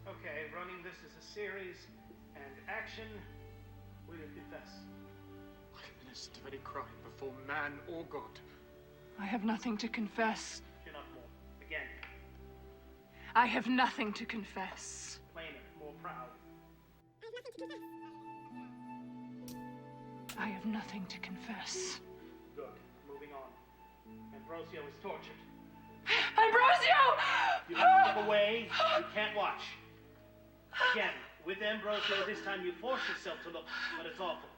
Okay, running this as a series and action. Will you confess? I am innocent of any crime before man or God. I have nothing to confess. Chin up more. Again. I have nothing to confess. Plainer, more proud. I have nothing to confess. Good. Moving on. Ambrosio is tortured. Ambrosio! You have to look away. You can't watch. Again, with Ambrosio, this time you force yourself to look, but it's awful.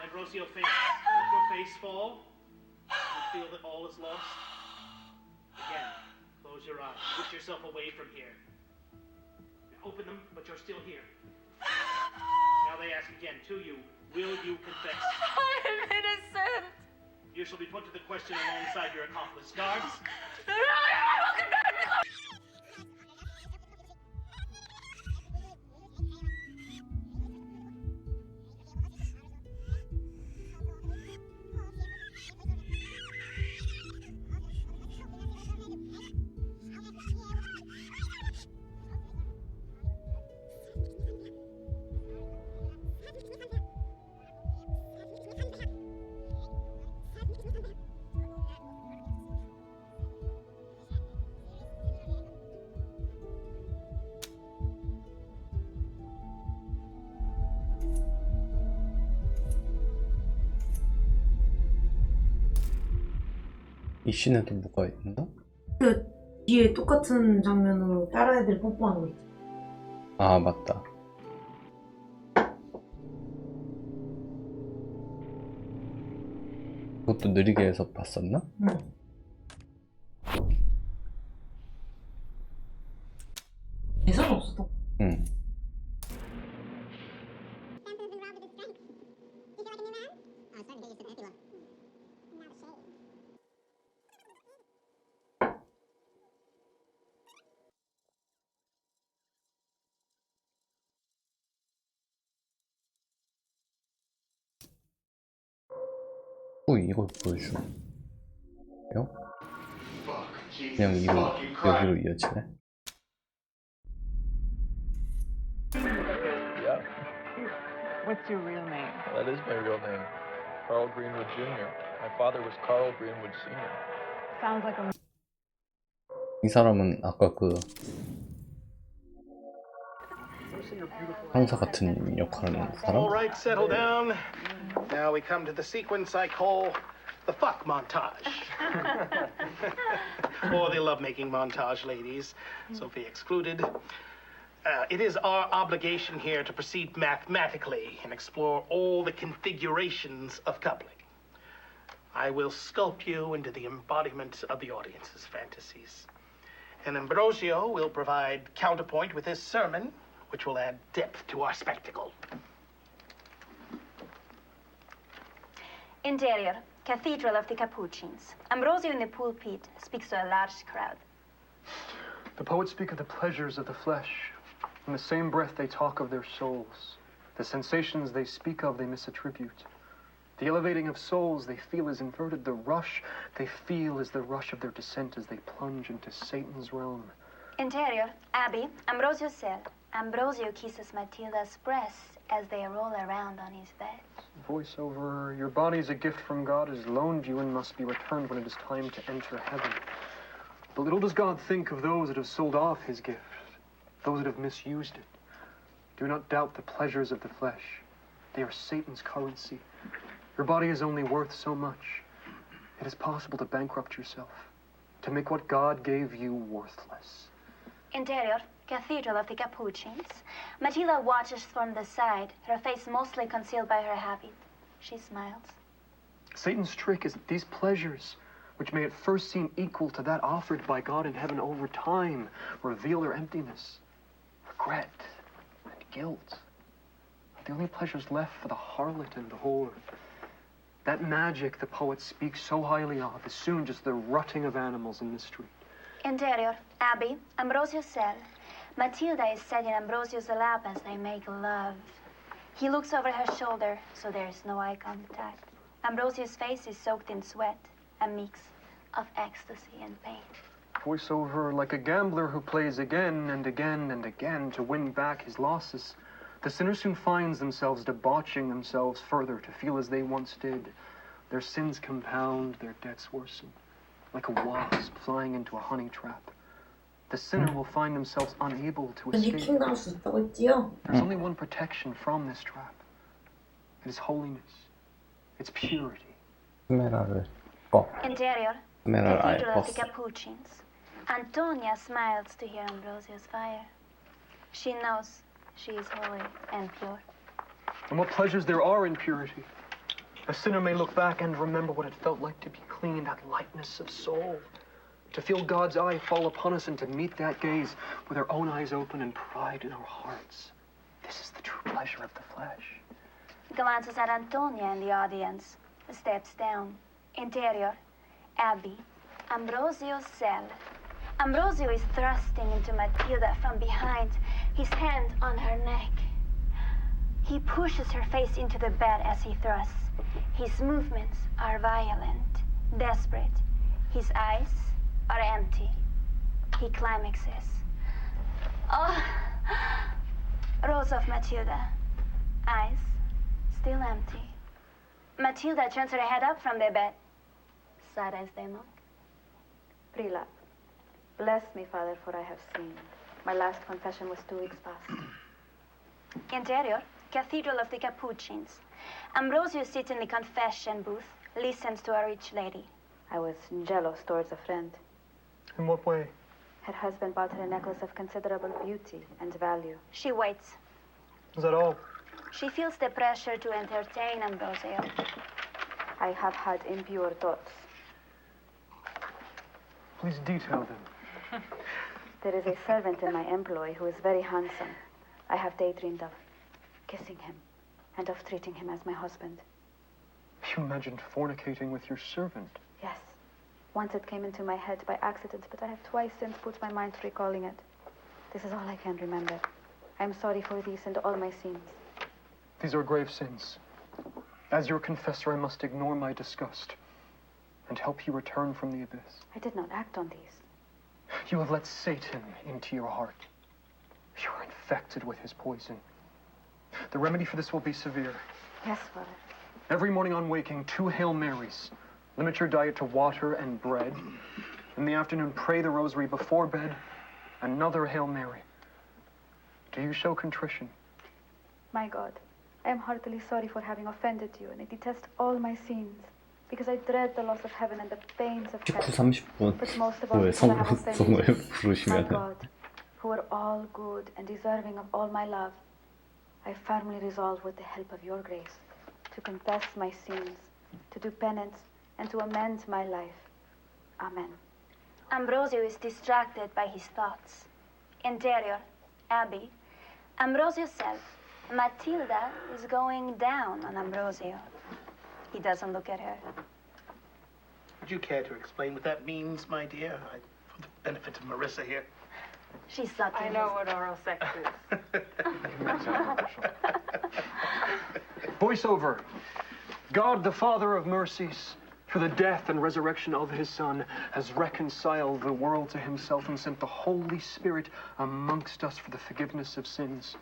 Ambrosio face. Let your face fall. You feel that all is lost. Again, close your eyes. Push yourself away from here. Now open them, but you're still here. Now they ask again to you, will you confess? I am innocent. You shall be put to the question alongside your accomplice. Guards? 이 씬에도 뭐가 있나? 그 뒤에 똑같은 장면으로 다른 애들이 뽀뽀하는 거 있지. 아 맞다. 그것도 느리게 해서 봤었나? 응. 대사는 없어도. 응. 이걸 보여주네요? 그냥 여기로 이어지네. Yeah. What's your real name? That is my real name. Carl Greenwood Jr. My father was Carl Greenwood Sr. Sounds like a... 이 사람은 아까 그 상사 같은 역할을 하는 사람? All right, settle down. Now we come to the sequence I call the fuck montage. Or the lovemaking montage, ladies. Sophie excluded. It is our obligation here to proceed mathematically and explore all the configurations of coupling. I will sculpt you into the embodiment of the audience's fantasies. And Ambrosio will provide counterpoint with his sermon, which will add depth to our spectacle. Interior, Cathedral of the Capuchins. Ambrosio in the pulpit speaks to a large crowd. The poets speak of the pleasures of the flesh. In the same breath they talk of their souls. The sensations they speak of they misattribute. The elevating of souls they feel is inverted. The rush they feel is the rush of their descent as they plunge into Satan's realm. Interior, Abbey, Ambrosio's cell. Ambrosio kisses Matilda's breasts as they roll around on his bed. Voiceover, your body is a gift from God, is loaned you and must be returned when it is time to enter heaven. But little does God think of those that have sold off his gift, those that have misused it. Do not doubt the pleasures of the flesh. They are Satan's currency. Your body is only worth so much. It is possible to bankrupt yourself, to make what God gave you worthless. Interior, Cathedral of the Capuchins. Matilda watches from the side, her face mostly concealed by her habit. She smiles. Satan's trick is that these pleasures, which may at first seem equal to that offered by God in heaven, over time reveal their emptiness, regret, and guilt. The only pleasures left for the harlot and the whore. That magic the poet speaks so highly of is soon just the rutting of animals in the street. Interior, Abbey, Ambrosio's cell. Matilda is sat in Ambrosio's lap as they make love. He looks over her shoulder, so there is no eye contact. Ambrosio's face is soaked in sweat, a mix of ecstasy and pain. Voiceover, like a gambler who plays again and again and again to win back his losses, the sinner soon finds themselves debauching themselves further to feel as they once did. Their sins compound, their debts worsen. Like a wasp flying into a honey trap. The sinner will find themselves unable to escape. There's only one protection from this trap. It is holiness. It's purity. Interior, Cathedral of the Capuchins. Antonia smiles to hear Ambrosio's fire. She knows she is holy and pure. And what pleasures there are in purity. A sinner may look back and remember what it felt like to be clean, that lightness of soul. To feel God's eye fall upon us and to meet that gaze with our own eyes open and pride in our hearts. This is the true pleasure of the flesh. Glances at Antonia in the audience, steps down. Interior, Abby, Ambrosio's cell. Ambrosio is thrusting into Matilda from behind, his hand on her neck. He pushes her face into the bed as he thrusts. His movements are violent, desperate. His eyes are empty. He climaxes. Oh, rose of Matilda. Eyes still empty. Matilda turns her head up from the bed. Sad as the monk. Prelap, bless me, Father, for I have sinned. My last confession was 2 weeks past. Interior, Cathedral of the Capuchins. Ambrosio sits in the confession booth, listens to a rich lady. I was jealous towards a friend. In what way? Her husband bought her a necklace of considerable beauty and value. She waits. Is that all? She feels the pressure to entertain Ambrosio. I have had impure thoughts. Please detail them. There is a servant in my employ who is very handsome. I have daydreamed of kissing him and of treating him as my husband. You imagined fornicating with your servant? Yes. Once it came into my head by accident, but I have twice since put my mind to recalling it. This is all I can remember. I am sorry for these and all my sins. These are grave sins. As your confessor, I must ignore my disgust and help you return from the abyss. I did not act on these. You have let Satan into your heart. You are infected with his poison. The remedy for this will be severe. Yes, Father. Every morning on waking, 2 Hail Marys. Limit your diet to water and bread. In the afternoon, pray the rosary before bed. Another Hail Mary. Do you show contrition? My God, I am heartily sorry for having offended you, and I detest all my sins, because I dread the loss of heaven and the pains of hell. 19:30분 But most of all, 후에 because I have offended 성을 you, my 부르시면은 God, who are all good and deserving of all my love, I firmly resolve with the help of your grace to confess my sins, to do penance, and to amend my life. Amen. Ambrosio is distracted by his thoughts. Interior, Abby, Ambrosio's cell. Matilda is going down on Ambrosio. He doesn't look at her. Would you care to explain what that means, my dear? For the benefit of Marissa here. She's sucking. I know what oral sex is. Voiceover. God, the Father of mercies, through the death and resurrection of his Son, has reconciled the world to himself and sent the Holy Spirit amongst us for the forgiveness of sins.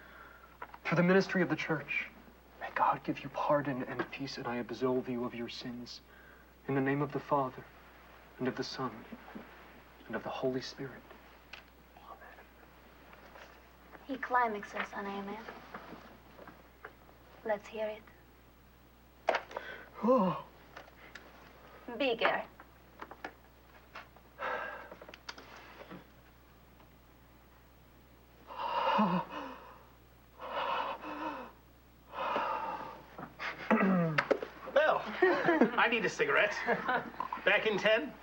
Through the ministry of the Church, may God give you pardon and peace, and I absolve you of your sins. In the name of the Father, and of the Son, and of the Holy Spirit. He climaxes on amen. Let's hear it. Oh. Bigger. Well, I need a cigarette. Back in 10?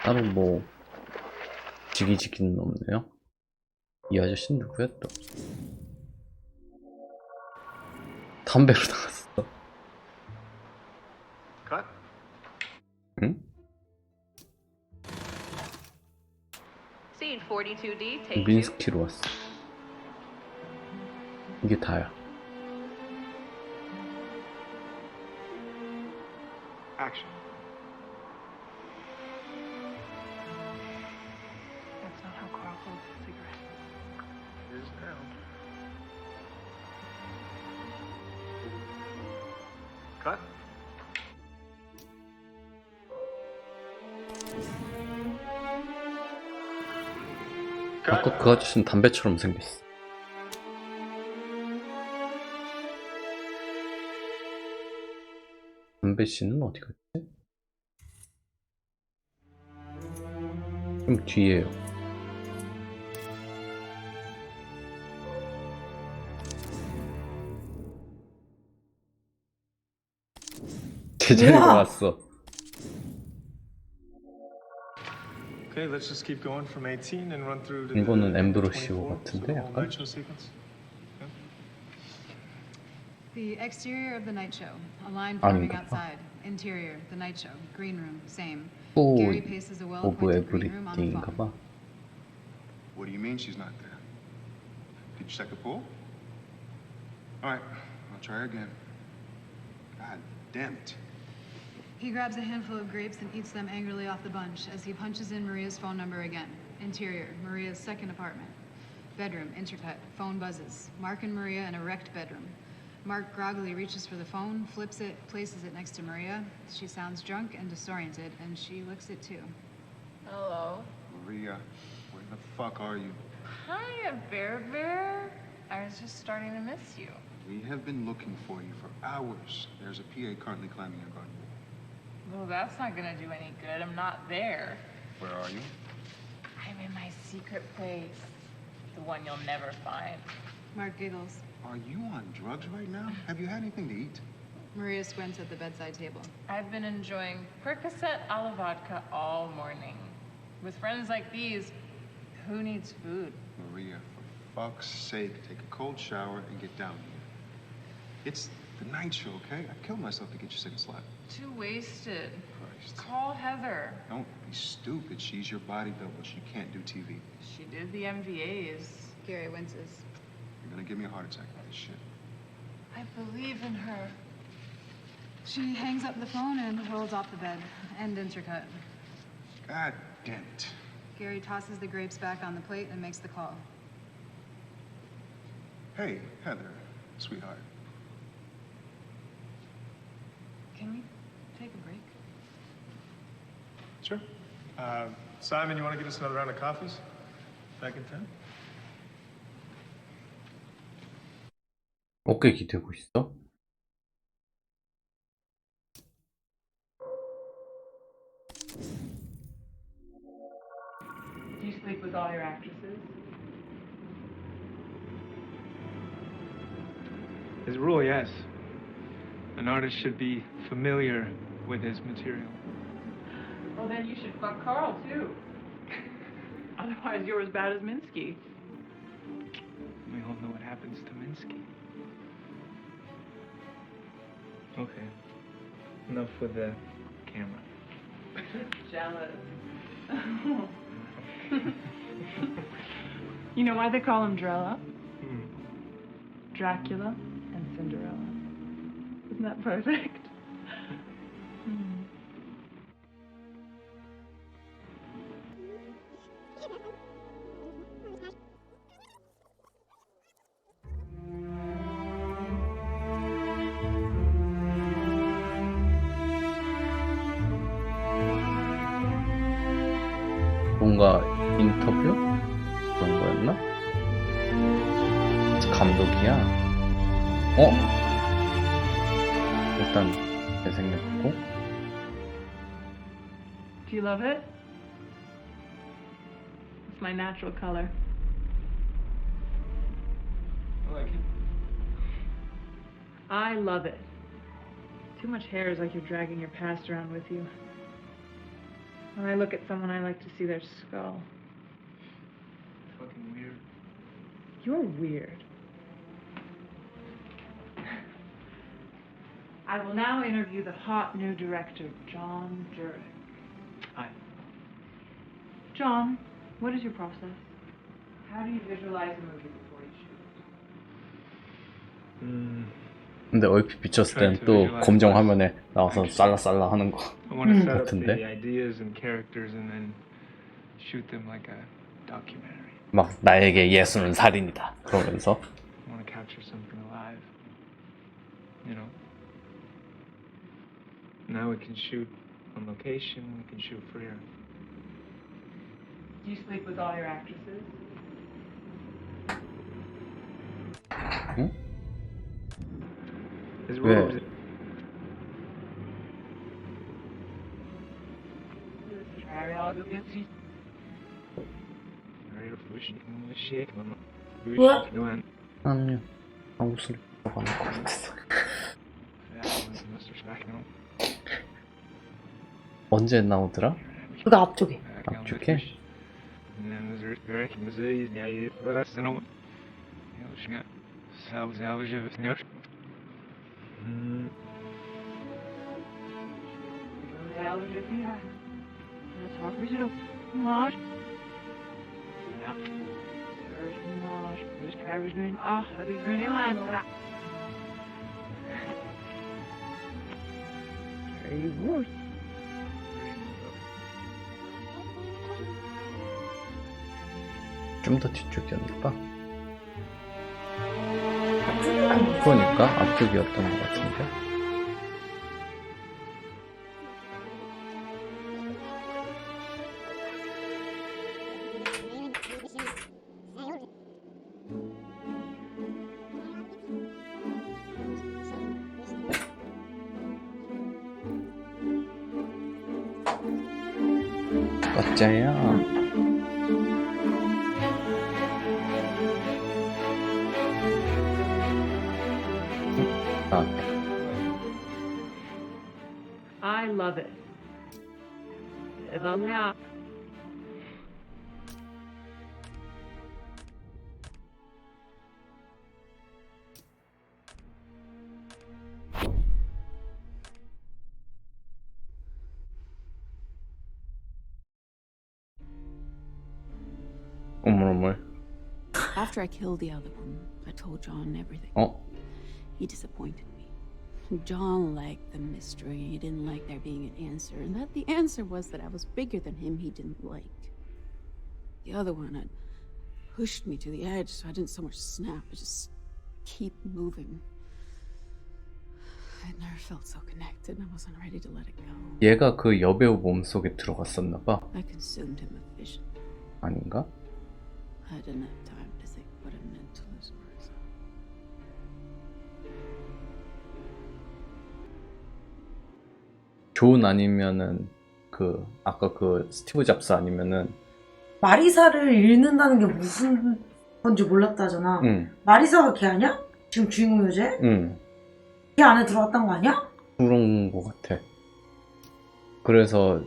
따로 뭐 지기지기는 없네요. 이 아저씨는 누구야 또? 담배로 나갔어. Cut. 응? Scene 42D, take 2. 민스키로 왔어. 이게 다야. Action. That's not how Carl holds a cigarette. It is now. Cut. 아까 그 아저씨는 담배처럼 생겼어. 담배씨는 어디 갔지? 좀 뒤에요. 제자리로 왔어. Okay, let's just keep going from 18 and run through to 이거는 the 엠브로시오 24, 같은데 so the whole 약간? nitro sequence. The exterior of the night show, a line 아닌가 forming 봐. outside. Interior, the night show, green room, same. 또 Gary paces a 오브 well-appointed green room on the 에브리띵인가 phone. 봐. What do you mean she's not there? Did you check the pool? All right, I'll try again. God damn it. He grabs a handful of grapes and eats them angrily off the bunch as he punches in Maria's phone number again. Interior, Maria's second apartment. Bedroom, intercut, phone buzzes. Mark and Maria in a wrecked bedroom. Mark groggily reaches for the phone, flips it, places it next to Maria. She sounds drunk and disoriented, and she licks it too. Hello. Maria, where the fuck are you? Hiya, Bear Bear. I was just starting to miss you. We have been looking for you for hours. There's a PA currently climbing your garden wall. Well, that's not gonna do any good. I'm not there. Where are you? I'm in my secret place. The one you'll never find. Mark giggles. Are you on drugs right now? Have you had anything to eat? Maria squints at the bedside table. I've been enjoying Percocet a la vodka all morning. With friends like these, who needs food? Maria, for fuck's sake, take a cold shower and get down here. It's the night show, okay? I'd kill myself to get you second slot. Too wasted. Christ. Call Heather. Don't be stupid. She's your body double. She can't do TV. She did the MVAs. Gary winces. You're gonna give me a heart attack with this shit. I believe in her. She hangs up the phone and rolls off the bed. End intercut. God damn it. Gary tosses the grapes back on the plate and makes the call. Hey, Heather, sweetheart. Can we take a break? Sure. Simon, you want to get us another round of coffees? Back in town? 어깨 기대고 있어? Do you sleep with all your actresses? As a rule, yes. An artist should be familiar with his material. Well, then you should fuck Carl, too. Otherwise, you're as bad as Minsky. We all know what happens to Minsky. Okay. Enough with the camera. Jealous. You know why they call him Drella? Dracula and Cinderella. Isn't that perfect? 뭔가 인터뷰? 그런 거였나? 감독이야? 일단 잘생겼고. Do you love it? It's my natural color. I like it. I love it. Too much hair is like you're dragging your past around with you. When I look at someone, I like to see their skull. Fucking weird. You're weird. I will now interview the hot new director, John Jurek. Hi. John, what is your process? How do you visualize a movie before you shoot? 근데 얼핏 비쳤을 때는 또 검정 화면에 나와서 쌀라쌀라 하는 거 I want to set up the 같은데? ideas and characters and then shoot them like a documentary. 막 나에게 예술은 살인이다 그러면서 I want to capture something alive. You know? Now we can shoot on location, we can shoot for air. Do you sleep with all your actresses? 응? His 왜? robes. 아니요 한국 소리 들어가는 거 같았어. 언제 나오더라? 그거 앞쪽에. 앞쪽에? 좀 더 뒤쪽이었나봐. 그러니까 앞쪽이었던 것 같은데. 가짜야. I love it. 대단해. 어머머머. After I killed the other one, I told John everything. He disappointed me. John liked the mystery. He didn't like there being an answer. And that the answer was that I was bigger than him he didn't like. The other one had pushed me to the edge, so I didn't so much snap, but just keep moving. I never felt so connected. I wasn't ready to let it go. 얘가 그 여배우 몸속에 들어갔었나봐. I consumed him with vision. 아닌가? I didn't have time to think what it meant to lose Marissa. 존 아니면은 그 아까 그 스티브 잡스 아니면은 마리사를 잃는다는 게 무슨 건지 몰랐다잖아. 마리사가 걔 아니야? 지금 주인공 여자? 걔 안에 들어갔던 거 아니야? 그런 거 같아. 그래서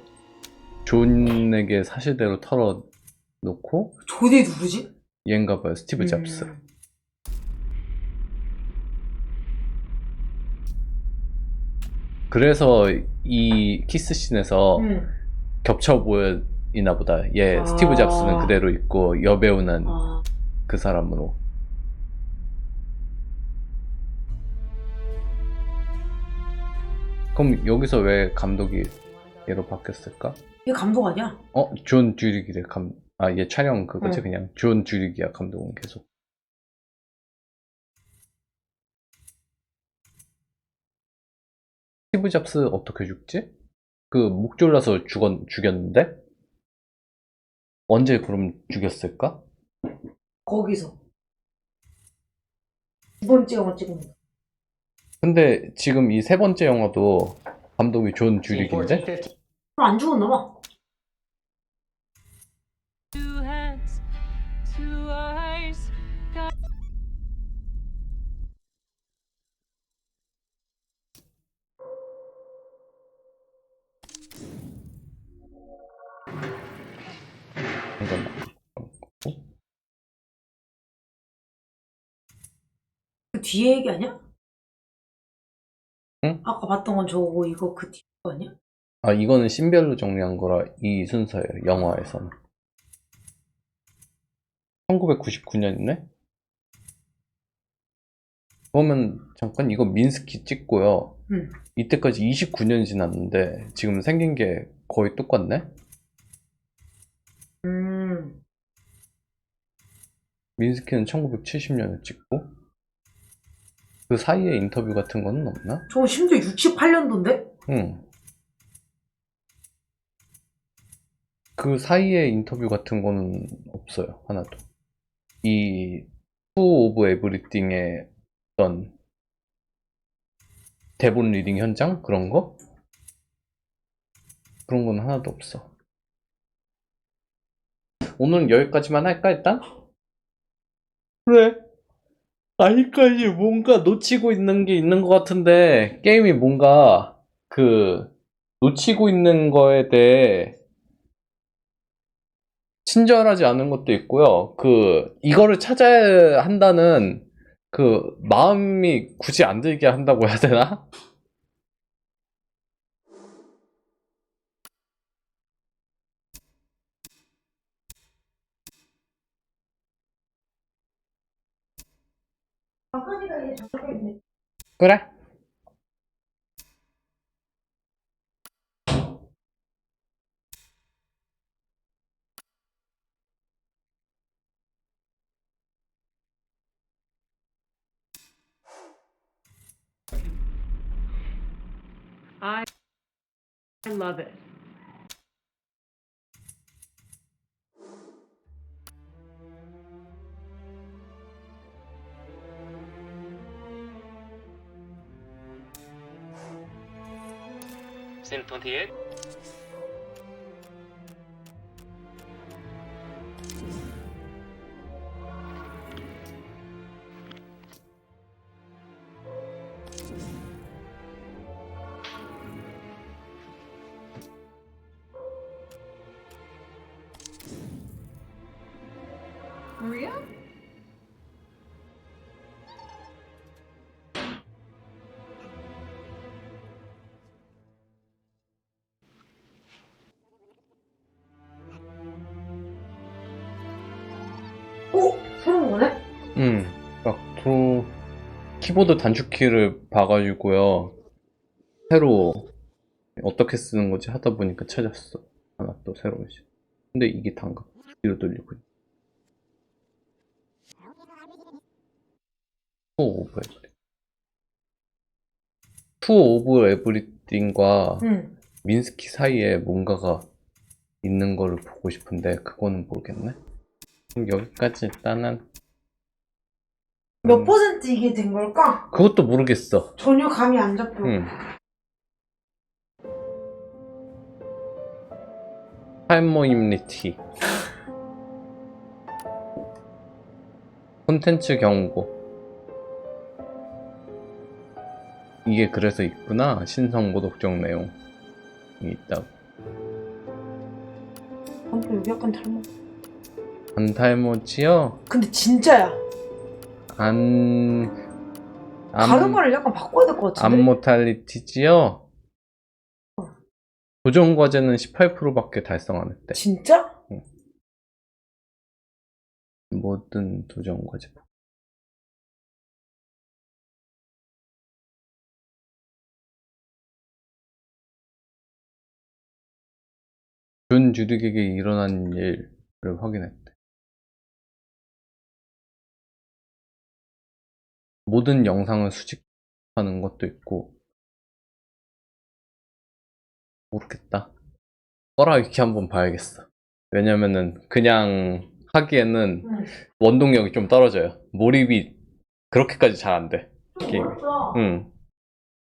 존에게 사실대로 털어놓고. 존이 누구지? 얘인가 봐요. 스티브 잡스. 그래서 이 키스씬에서 겹쳐 보이나 보다. 얘 스티브 잡스는 그대로 있고 여배우는 그 사람으로. 그럼 여기서 왜 감독이 얘로 바뀌었을까? 얘 감독 아니야? 존 듀릭이래. 얘 촬영 그거지. 그냥 존 듀릭이야. 감독은 계속. 스티브 잡스 어떻게 죽지? 그 목 졸라서 죽였는데? 언제 그럼 죽였을까? 거기서 두 번째 영화 찍은 거. 근데 지금 이 세 번째 영화도 감독이 존 듀릭인데? 그럼 안 죽었나 봐. Two hands, two eyes. 그 뒤에 얘기 아니야? 응? 아까 봤던 건 저거 이거 그 뒤에 거 아니야? 이거는 씬별로 정리한 거라 이 순서예요. 영화에서는. 1999년이네? 그러면 잠깐 이거 민스키 찍고요. 이때까지 29년이 지났는데 지금 생긴 게 거의 똑같네? 민스키는 1970년에 찍고 그 사이에 인터뷰 같은 거는 없나? 저거 심지어 68년도인데? 응. 그 사이에 인터뷰 같은 거는 없어요. 하나도. 이 투 오브 에브리띵의 어떤 대본 리딩 현장? 그런 거? 그런 건 하나도 없어. 오늘은 여기까지만 할까 일단? 그래. 아직까지 뭔가 놓치고 있는 게 있는 것 같은데 게임이 뭔가 놓치고 있는 거에 대해 친절하지 않은 것도 있고요. 이거를 찾아야 한다는 그 마음이 굳이 안 들게 한다고 해야 되나? 그래. I love it. Scene 28. Maria? 새로운 거네? 키보드 단축키를 봐가지고요. 새로 어떻게 쓰는 거지 하다 보니까 찾았어. 하나 또 새로운 시. 근데 이게 단가 뒤로 돌리고. 투 오브 에브리띵과 민스키 사이에 뭔가가 있는 거를 보고 싶은데 그거는 모르겠네. 그럼 여기까지 일단은 몇 퍼센트 이게 된 걸까? 그것도 모르겠어. 전혀 감이 안 잡혀. 탈모임리티 콘텐츠 경고. 이게 그래서 있구나. 신성 모독적 내용이 있다고. 여기 약간 탈모. 안 탈모지요? 근데 진짜야. 가르마를 약간 바꿔야 될 것 같은데? 임모탈리티지요? 도전 과제는 18%밖에 달성 안 했대. 진짜? 응. 모든 도전 과제. 준 주득에게 일어난 일을 확인했대. 모든 영상을 수집하는 것도 있고. 모르겠다. 꺼라위키 한번 봐야겠어. 왜냐면은 그냥 하기에는 원동력이 좀 떨어져요. 몰입이 그렇게까지 잘 안 돼. 게임이.